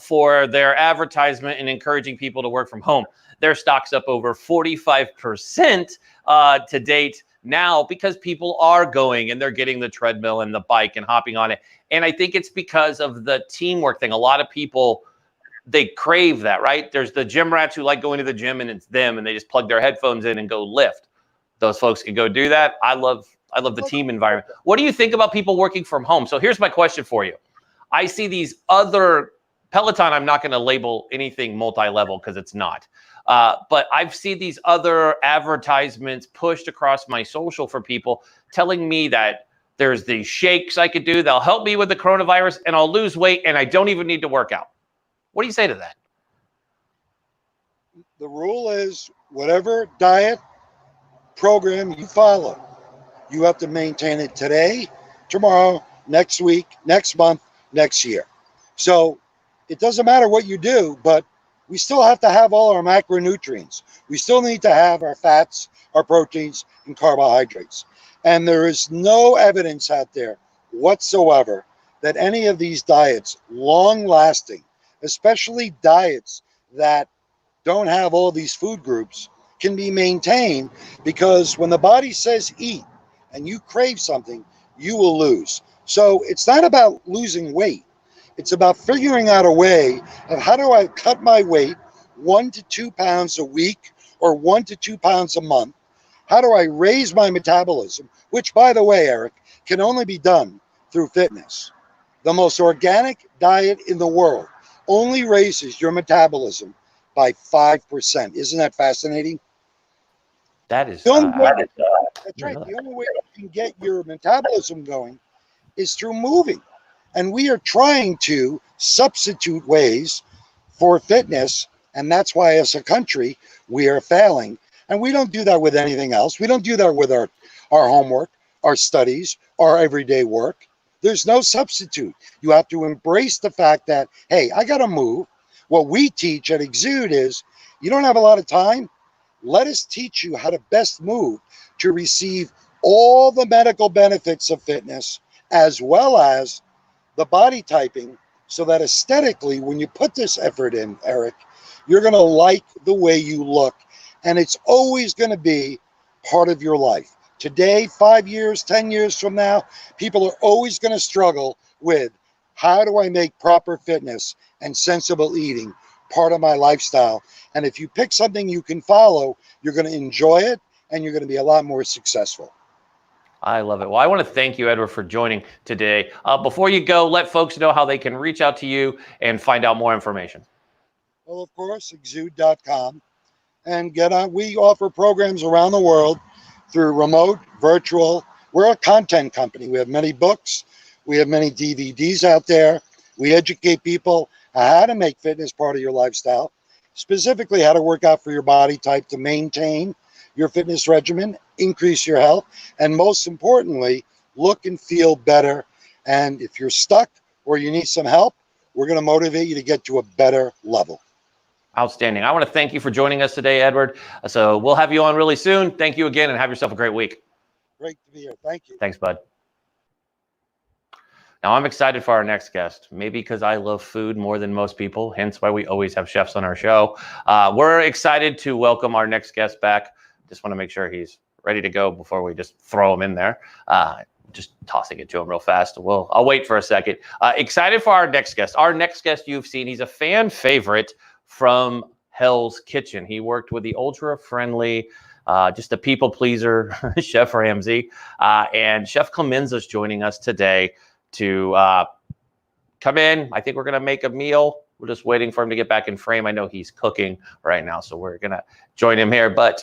for their advertisement and encouraging people to work from home. Their stock's up over 45% to date now because people are going and they're getting the treadmill and the bike and hopping on it. And I think it's because of the teamwork thing. A lot of people, they crave that, right? There's the gym rats who like going to the gym and it's them and they just plug their headphones in and go lift. Those folks can go do that. I love the team environment. What do you think about people working from home? So here's my question for you. I see these other Peloton, I'm not going to label anything multi-level because it's not. But I've seen these other advertisements pushed across my social for people telling me that there's these shakes I could do. They'll help me with the coronavirus and I'll lose weight and I don't even need to work out. What do you say to that? The rule is whatever diet program you follow, you have to maintain it today, tomorrow, next week, next month, next year. So it doesn't matter what you do, but we still have to have all our macronutrients. We still need to have our fats, our proteins, and carbohydrates. And there is no evidence out there whatsoever that any of these diets, long-lasting, especially diets that don't have all these food groups, can be maintained, because when the body says eat and you crave something, you will lose. So it's not about losing weight. It's about figuring out a way of how do I cut my weight 1 to 2 pounds a week or 1 to 2 pounds a month? How do I raise my metabolism, which, by the way, Eric, can only be done through fitness. The most organic diet in the world only raises your metabolism by 5%. Isn't that fascinating? That is. That's right. The only way you can get your metabolism going is through moving. And we are trying to substitute ways for fitness. And that's why, as a country, we are failing. And we don't do that with anything else. We don't do that with our homework, our studies, our everyday work. There's no substitute. You have to embrace the fact that, hey, I got to move. What we teach at Exude is, you don't have a lot of time. Let us teach you how to best move to receive all the medical benefits of fitness, as well as the body typing, so that aesthetically, when you put this effort in, Eric, you're going to like the way you look. And it's always going to be part of your life. Today, 5 years, 10 years from now, people are always going to struggle with, how do I make proper fitness and sensible eating part of my lifestyle. And if you pick something you can follow, you're going to enjoy it and you're going to be a lot more successful. I love it. Well, I want to thank you, Edward, for joining today. Before you go, let folks know how they can reach out to you and find out more information. Well, of course, exude.com. And we offer programs around the world through remote, virtual. We're a content company. We have many books. We have many DVDs out there. We educate people how to make fitness part of your lifestyle, specifically how to work out for your body type to maintain your fitness regimen, increase your health, and most importantly, look and feel better. And if you're stuck or you need some help, we're going to motivate you to get to a better level. Outstanding. I want to thank you for joining us today, Edward. So we'll have you on really soon. Thank you again and have yourself a great week. Great to be here. Thank you. Thanks, bud. Now, I'm excited for our next guest, maybe because I love food more than most people, hence why we always have chefs on our show. We're excited to welcome our next guest back. Just want to make sure he's ready to go before we just throw him in there. Just tossing it to him real fast. Well, I'll wait for a second. Excited for our next guest. Our next guest you've seen, he's a fan favorite from Hell's Kitchen. He worked with the ultra-friendly, just a people pleaser, Chef Ramsay. And Chef Clemenza is joining us today to come in. I think we're going to make a meal. We're just waiting for him to get back in frame. I know he's cooking right now, so we're going to join him here. But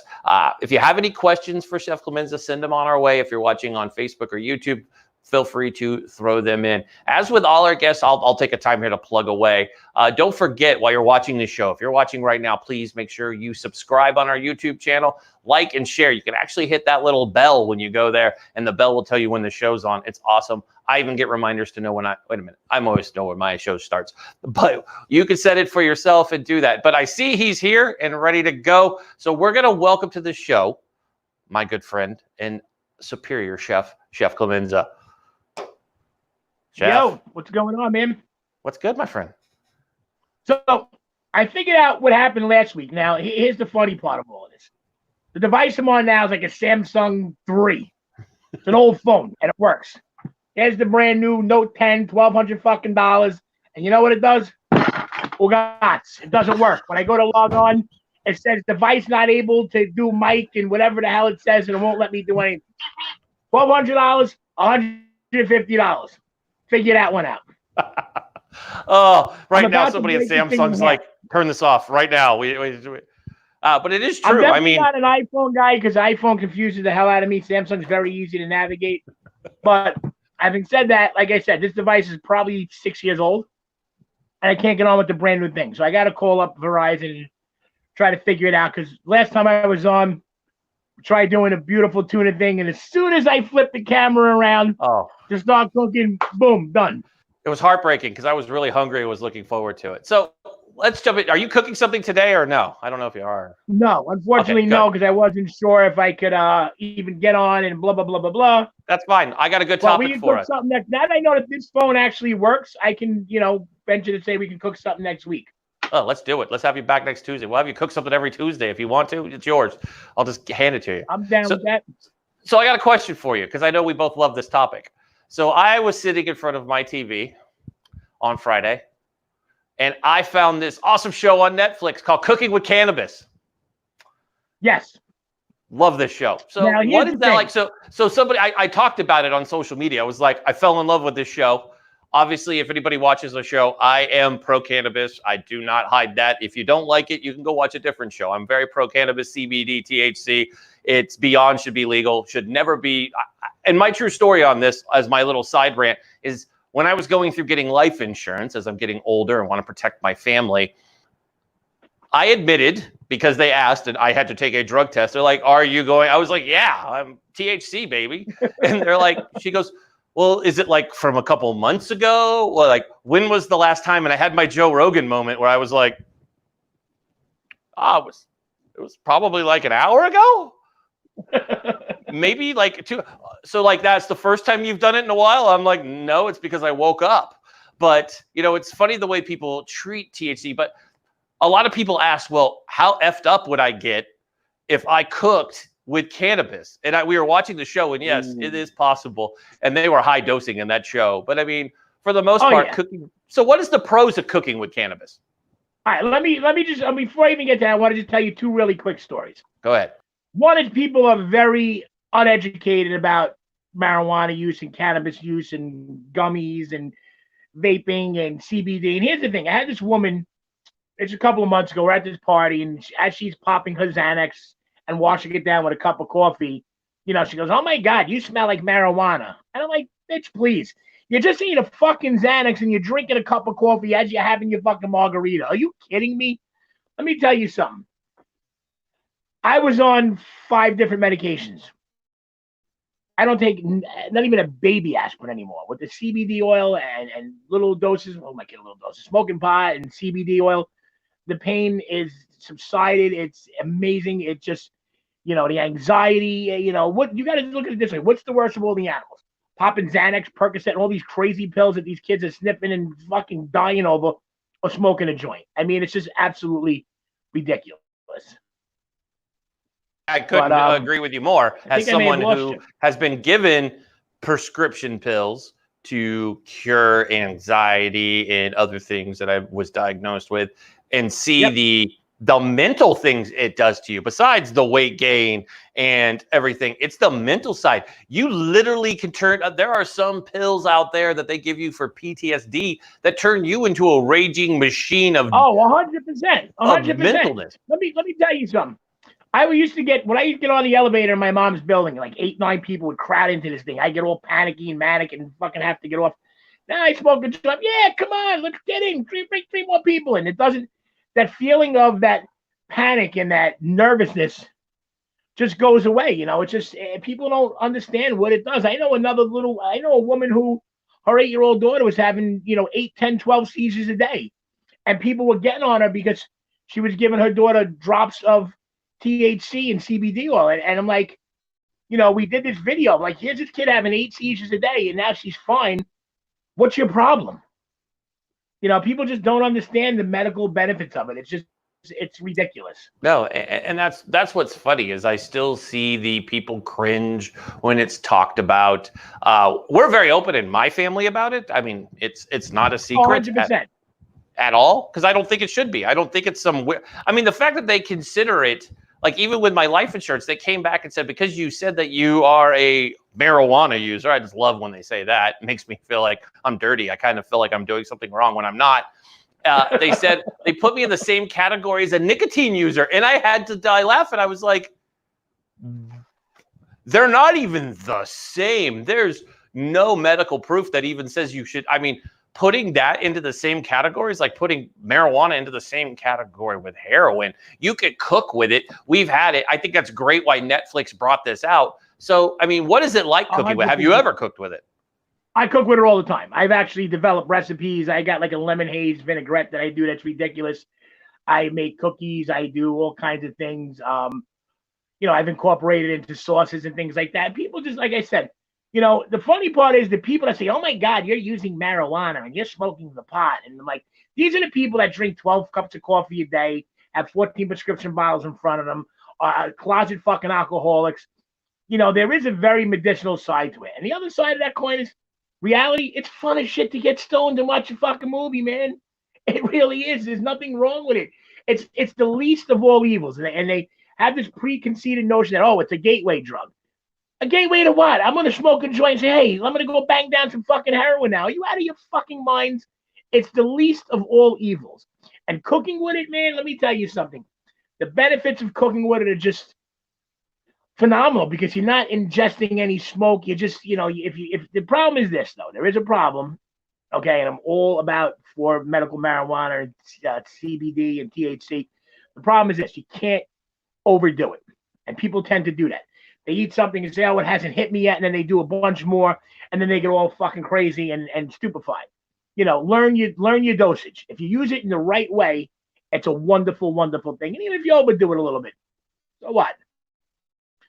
if you have any questions for Chef Clemenza, send them on our way. If you're watching on Facebook or YouTube, feel free to throw them in. As with all our guests, I'll take a time here to plug away. Don't forget, while you're watching this show, if you're watching right now, please make sure you subscribe on our YouTube channel, like and share. You can actually hit that little bell when you go there, and the bell will tell you when the show's on. It's awesome. I even get reminders to know when wait a minute, I'm always know when my show starts, but you can set it for yourself and do that. But I see he's here and ready to go. So we're going to welcome to the show my good friend and superior chef, Chef Clemenza. Chef. Yo, what's going on, man? What's good, my friend? So I figured out what happened last week. Now, here's the funny part of all of this. The device I'm on now is like a Samsung 3. It's an old phone, and it works. Here's the brand new Note 10, $1,200 fucking dollars. And you know what it does? Ugats. It doesn't work. When I go to log on, it says device not able to do mic and whatever the hell it says, and it won't let me do anything. $1,200, $150. Figure that one out. Oh, right now somebody at Samsung's like, turn this off right now. But it is true. I'm not an iPhone guy because iPhone confuses the hell out of me. Samsung's very easy to navigate. But having said that, like I said, this device is probably 6 years old, and I can't get on with the brand new thing. So I got to call up Verizon and try to figure it out because last time I was on, tried doing a beautiful tuna thing, and as soon as I flipped the camera around, to start cooking, boom, done. It was heartbreaking because I was really hungry and was looking forward to it. So let's jump in. Are you cooking something today or no? I don't know if you are. No, unfortunately, okay, no, because I wasn't sure if I could even get on and blah, blah, blah, blah, blah. That's fine. I got a good topic for us. Now that I know that this phone actually works, I can, venture to say we can cook something next week. Oh, let's do it. Let's have you back next Tuesday. We'll have you cook something every Tuesday. If you want to, it's yours. I'll just hand it to you. I'm down with that. So I got a question for you because I know we both love this topic. So I was sitting in front of my TV on Friday, and I found this awesome show on Netflix called Cooking with Cannabis. Yes. Love this show. So now, what is that like? So somebody, I talked about it on social media. I was like, I fell in love with this show. Obviously, if anybody watches the show, I am pro-cannabis. I do not hide that. If you don't like it, you can go watch a different show. I'm very pro-cannabis, CBD, THC. It's beyond should be legal, should never be. And my true story on this, as my little side rant, is when I was going through getting life insurance, as I'm getting older and want to protect my family, I admitted, because they asked and I had to take a drug test. They're like, are you going? I was like, yeah, I'm THC, baby. And they're like, she goes, well, is it like from a couple months ago? Well, like, when was the last time? And I had my Joe Rogan moment where I was like, it was probably like an hour ago. Maybe like 2. So like, that's the first time you've done it in a while? I'm like, no, it's because I woke up. But, it's funny the way people treat THC. But a lot of people ask, well, how effed up would I get if I cooked with cannabis? And we were watching the show, and yes, it is possible. And they were high dosing in that show. But I mean, for the most part, cooking. So what is the pros of cooking with cannabis? All right, let me just before I even get to that, I want to just tell you two really quick stories. Go ahead. One is people are very uneducated about marijuana use and cannabis use and gummies and vaping and CBD. And here's the thing: I had this woman. It's a couple of months ago. We're at this party, and as she's popping her Xanax and washing it down with a cup of coffee, she goes, "Oh my God, you smell like marijuana." And I'm like, "Bitch, please. You're just eating a fucking Xanax and you're drinking a cup of coffee as you're having your fucking margarita. Are you kidding me?" Let me tell you something. I was on 5 different medications. I don't take not even a baby aspirin anymore. With the CBD oil and little doses, oh my God, little doses, smoking pot and CBD oil, the pain is subsided. It's amazing. It just, the anxiety, what you got to look at it this way. What's the worst of all the animals? Popping Xanax, Percocet, and all these crazy pills that these kids are sniffing and fucking dying over, or smoking a joint. I mean, it's just absolutely ridiculous. I couldn't agree with you more. As someone who has been given prescription pills to cure anxiety and other things that I was diagnosed with, and see the mental things it does to you, besides the weight gain and everything, it's the mental side. You literally can turn, there are some pills out there that they give you for PTSD that turn you into a raging machine of 100%. Of mentalness. Let me tell you something. When I used to get on the elevator in my mom's building, like 8, 9 people would crowd into this thing. I get all panicky and manic and fucking have to get off. Now I smoke a joint. Yeah, come on, let's get in. Bring 3 more people in. It doesn't. That feeling of that panic and that nervousness just goes away. It's just people don't understand what it does. I know a woman who her 8-year-old daughter was having 8, 10, 12 seizures a day, and people were getting on her because she was giving her daughter drops of THC and CBD oil. And I'm like, we did this video. I'm like, here's this kid having 8 seizures a day, and now she's fine. What's your problem? People just don't understand the medical benefits of it. It's ridiculous. No, and that's what's funny is I still see the people cringe when it's talked about. We're very open in my family about it. I mean, it's not a secret 100%. At all, because I don't think it should be. I don't think it's some weird. I mean, the fact that they consider it, like even with my life insurance, they came back and said, because you said that you are a marijuana user, I just love when they say that. It makes me feel like I'm dirty. I kind of feel like I'm doing something wrong when I'm not. They said they put me in the same category as a nicotine user, and I had to die laughing. I was like, they're not even the same. There's no medical proof that even says you should. I mean, putting that into the same category is like putting marijuana into the same category with heroin. You could cook with it. We've had it. I think that's great why Netflix brought this out. So, I mean, what is it like cooking with it? Have you ever cooked with it? I cook with it all the time. I've actually developed recipes. I got like a lemon haze vinaigrette that I do that's ridiculous. I make cookies. I do all kinds of things. I've incorporated into sauces and things like that. People just, like I said, the funny part is the people that say, "Oh my God, you're using marijuana and you're smoking the pot." And I'm like, these are the people that drink 12 cups of coffee a day, have 14 prescription bottles in front of them, closet fucking alcoholics. There is a very medicinal side to it. And the other side of that coin is reality. It's fun as shit to get stoned and watch a fucking movie, man. It really is. There's nothing wrong with it. It's the least of all evils. And they have this preconceived notion that, it's a gateway drug. A gateway to what? I'm going to smoke a joint and say, hey, I'm going to go bang down some fucking heroin now. Are you out of your fucking minds? It's the least of all evils. And cooking with it, man, let me tell you something. The benefits of cooking with it are just phenomenal because you're not ingesting any smoke. You just, if the problem is this, though, there is a problem, okay, and I'm all about for medical marijuana and CBD and THC. The problem is this. You can't overdo it. And people tend to do that. They eat something and say, it hasn't hit me yet. And then they do a bunch more. And then they get all fucking crazy and stupefied. Learn your dosage. If you use it in the right way, it's a wonderful, wonderful thing. And even if you overdo it a little bit, so what?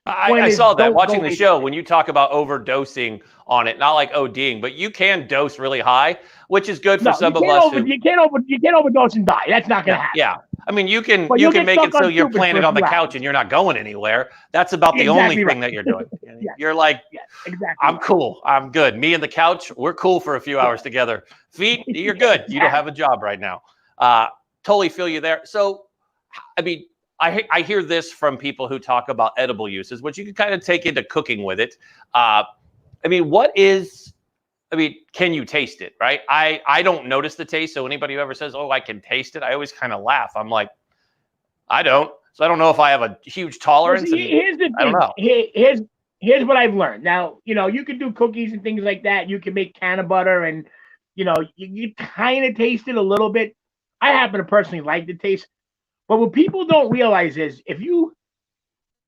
I saw that watching the show when you talk about overdosing on it, not like ODing, but you can dose really high, which is good for some of us. You can't overdose and die. That's not going to happen. Yeah. I mean, you can make it so you're planted on the couch and you're not going anywhere. That's about the only thing that you're doing. You're like, exactly. I'm cool. I'm good. Me and the couch, we're cool for a few hours together. Feet, you're good. You don't have a job right now. totally feel you there. So, I mean, I hear this from people who talk about edible uses, which you can kind of take into cooking with it. I mean, can you taste it, right? I don't notice the taste. So anybody who ever says, oh, I can taste it, I always kind of laugh. I'm like, I don't. So I don't know if I have a huge tolerance. Well, see, here's the thing. I don't know. Here's what I've learned. Now, you can do cookies and things like that. You can make can of butter and, you kind of taste it a little bit. I happen to personally like the taste. But what people don't realize is if you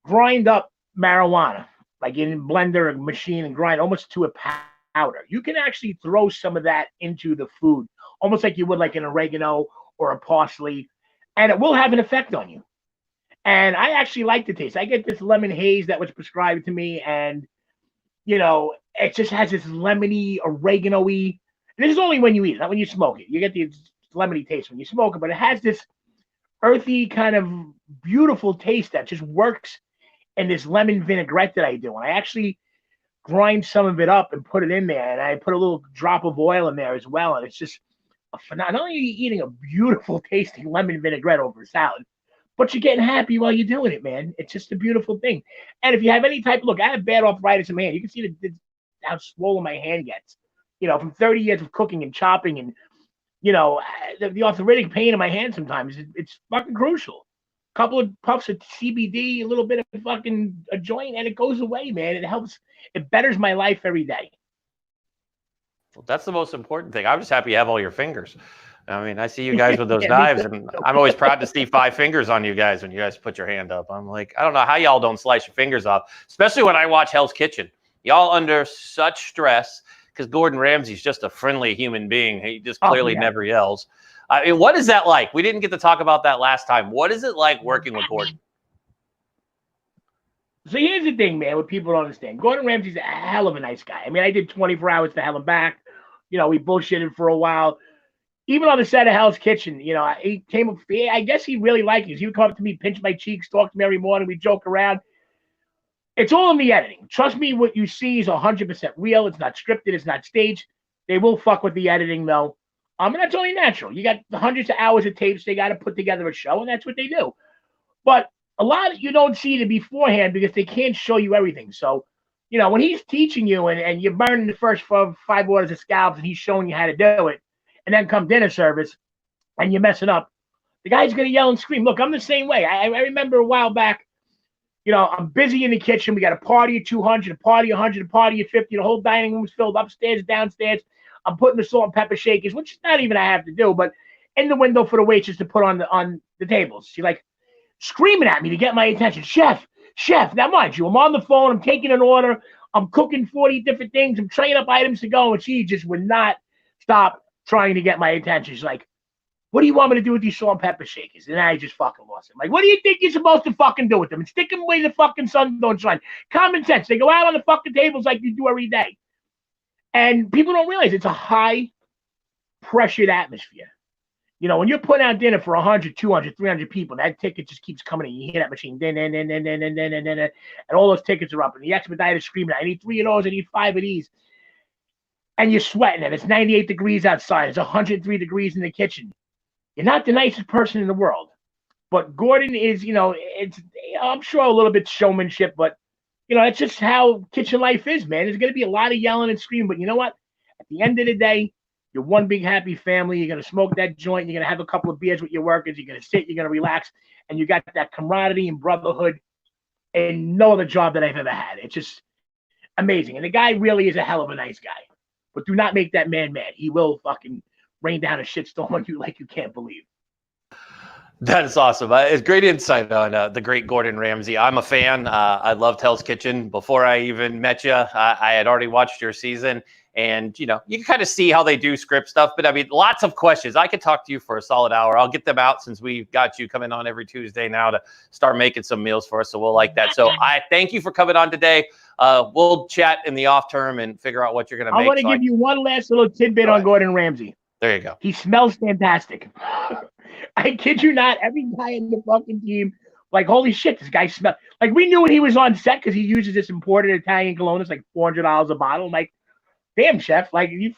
grind up marijuana, like in a blender or machine and grind almost to a powder, you can actually throw some of that into the food, almost like you would like an oregano or a parsley, and it will have an effect on you. And I actually like the taste. I get this lemon haze that was prescribed to me, and it just has this lemony, oregano-y. And this is only when you eat it, not when you smoke it. You get the lemony taste when you smoke it, but it has this earthy kind of beautiful taste that just works in this lemon vinaigrette that I do. And I actually grind some of it up and put it in there, and I put a little drop of oil in there as well. And it's just not only are you eating a beautiful tasting lemon vinaigrette over a salad, but you're getting happy while you're doing it, man. It's just a beautiful thing. And if you have any type of look, I have bad arthritis in my hand. You can see how swollen my hand gets, from 30 years of cooking and chopping and, the arthritic pain in my hand sometimes, it's fucking crucial. A couple of puffs of CBD, a little bit of fucking a joint, and it goes away, man. It helps. It betters my life every day. Well, that's the most important thing. I'm just happy you have all your fingers. I mean, I see you guys with those knives, and I'm always proud to see 5 fingers on you guys when you guys put your hand up. I'm like, I don't know how y'all don't slice your fingers off, especially when I watch Hell's Kitchen. Y'all under such stress because Gordon Ramsay's just a friendly human being. He just clearly never yells. I mean, what is that like? We didn't get to talk about that last time. What is it like working with Gordon? So here's the thing, man, what people don't understand. Gordon Ramsay's a hell of a nice guy. I mean, I did 24 hours to hell and back. We bullshitted for a while. Even on the set of Hell's Kitchen, he came up. I guess he really liked it. He would come up to me, pinch my cheeks, talk to me every morning. We joke around. It's all in the editing. Trust me, what you see is 100% real. It's not scripted. It's not staged. They will fuck with the editing, though. And that's only natural. You got hundreds of hours of tapes. They got to put together a show, and that's what they do. But a lot you don't see it beforehand because they can't show you everything. So, when he's teaching you and you're burning the first 5 orders of scallops and he's showing you how to do it, and then come dinner service and you're messing up, the guy's going to yell and scream. Look, I'm the same way. I remember a while back, I'm busy in the kitchen. We got a party at 200, a party at 100, a party at 50. The whole dining room was filled upstairs, downstairs. I'm putting the salt and pepper shakers, which is not even I have to do, but in the window for the waitress to put on the tables. She's like screaming at me to get my attention. Chef. Now, mind you, I'm on the phone. I'm taking an order. I'm cooking 40 different things. I'm traying up items to go, and she just would not stop trying to get my attention. She's like, what do you want me to do with these salt and pepper shakers? And I just fucking lost it. Like, what do you think you're supposed to fucking do with them? And stick them where the fucking sun don't shine. Common sense. They go out on the fucking tables like you do every day. And people don't realize it's a high pressured atmosphere. When you're putting out dinner for 100, 200, 300 people, that ticket just keeps coming in. You hear that machine, and all those tickets are up. And the expediter's screaming, I need 3 of those, I need 5 of these. And you're sweating, and it's 98 degrees outside. It's 103 degrees in the kitchen. You're not the nicest person in the world. But Gordon is, it's, I'm sure a little bit showmanship, but, it's just how kitchen life is, man. There's going to be a lot of yelling and screaming, but you know what? At the end of the day, you're one big happy family. You're going to smoke that joint. You're going to have a couple of beers with your workers. You're going to sit. You're going to relax. And you got that camaraderie and brotherhood and no other job that I've ever had. It's just amazing. And the guy really is a hell of a nice guy. But do not make that man mad. He will fucking rain down a shitstorm on you like you can't believe. That is awesome. It's great insight on the great Gordon Ramsay. I'm a fan. I loved Hell's Kitchen. Before I even met you, I had already watched your season. And, you can kind of see how they do script stuff. But, I mean, lots of questions. I could talk to you for a solid hour. I'll get them out since we've got you coming on every Tuesday now to start making some meals for us. So we'll like that. So I thank you for coming on today. We'll chat in the off term and figure out what you're going to make. I want to give you one last little tidbit on Gordon Ramsay. There you go. He smells fantastic. I kid you not. Every guy in the fucking team, like, holy shit, this guy smells. Like, we knew when he was on set because he uses this imported Italian cologne. It's like $400 a bottle. I'm like, damn, chef, like, he's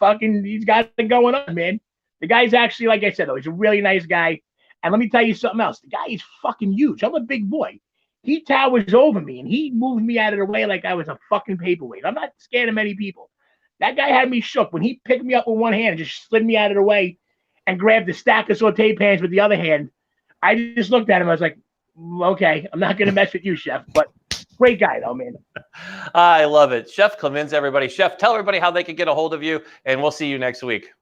got it going on, man. The guy's actually, like I said, though, he's a really nice guy. And let me tell you something else. The guy is fucking huge. I'm a big boy. He towers over me, and he moved me out of the way like I was a fucking paperweight. I'm not scared of many people. That guy had me shook when he picked me up with one hand and just slid me out of the way and grabbed the stack of saute pans with the other hand. I just looked at him. I was like, okay, I'm not going to mess with you, Chef. But great guy, though, man. I love it. Chef Clemenza, everybody. Chef, tell everybody how they can get a hold of you, and we'll see you next week.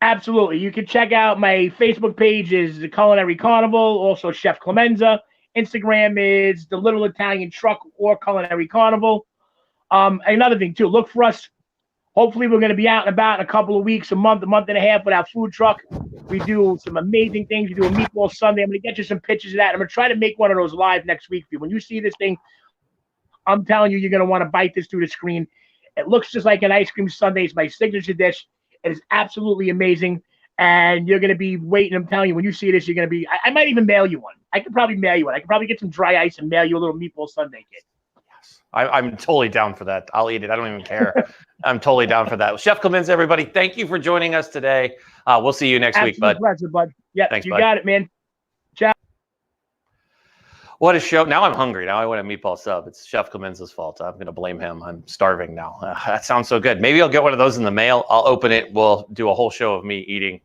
Absolutely. You can check out my Facebook page is the Culinary Carnival, also Chef Clemenza. Instagram is the Little Italian Truck or Culinary Carnival. Another thing, too, look for us. Hopefully, we're going to be out and about in a couple of weeks, a month and a half with our food truck. We do some amazing things. We do a meatball Sunday. I'm going to get you some pictures of that. I'm going to try to make one of those live next week for you. When you see this thing, I'm telling you, you're going to want to bite this through the screen. It looks just like an ice cream sundae. It's my signature dish. It is absolutely amazing. And you're going to be waiting. I'm telling you, when you see this, you're going to be – I might even mail you one. I could probably mail you one. I could probably get some dry ice and mail you a little meatball sundae kit. Yes, I'm totally down for that. I'll eat it. I don't even care. I'm totally down for that. Chef Clemenza, everybody, thank you for joining us today. We'll see you next week, bud. Pleasure, bud. Yeah, thanks, you bud. got it, man. Ciao. What a show. Now I'm hungry. Now I want a meatball sub. It's Chef Clemenza's fault. I'm going to blame him. I'm starving now. That sounds so good. Maybe I'll get one of those in the mail. I'll open it. We'll do a whole show of me eating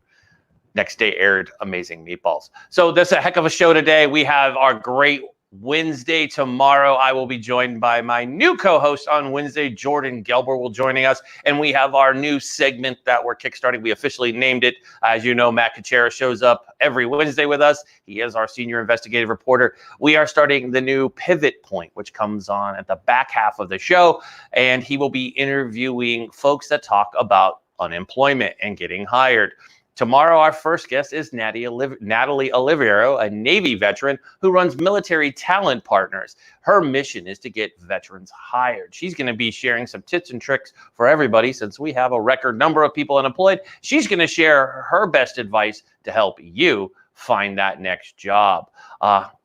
next day aired amazing meatballs. So that's a heck of a show today. We have our great Wednesday tomorrow. I will be joined by my new co-host on Wednesday, Jordan Gelber will joining us. And we have our new segment that we're kickstarting. We officially named it. As you know, Matt Kuchera shows up every Wednesday with us. He is our senior investigative reporter. We are starting the new Pivot Point, which comes on at the back half of the show. And he will be interviewing folks that talk about unemployment and getting hired. Tomorrow, our first guest is Natalie Oliviero, a Navy veteran who runs Military Talent Partners. Her mission is to get veterans hired. She's going to be sharing some tips and tricks for everybody since we have a record number of people unemployed. She's going to share her best advice to help you find that next job.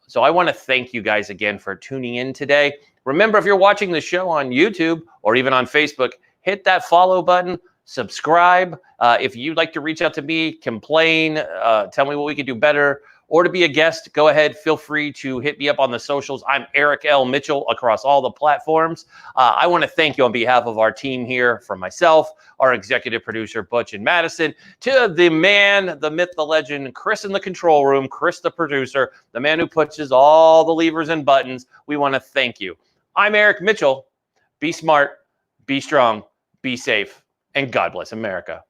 So I want to thank you guys again for tuning in today. Remember, if you're watching the show on YouTube or even on Facebook, hit that follow button. Subscribe. If you'd like to reach out to me, complain, tell me what we could do better, or to be a guest, go ahead. Feel free to hit me up on the socials. I'm Eric L. Mitchell across all the platforms. I want to thank you on behalf of our team here, from myself, our executive producer, Butch and Madison, to the man, the myth, the legend, Chris in the control room, Chris the producer, the man who pushes all the levers and buttons. We want to thank you. I'm Eric Mitchell. Be smart, be strong, be safe. And God bless America.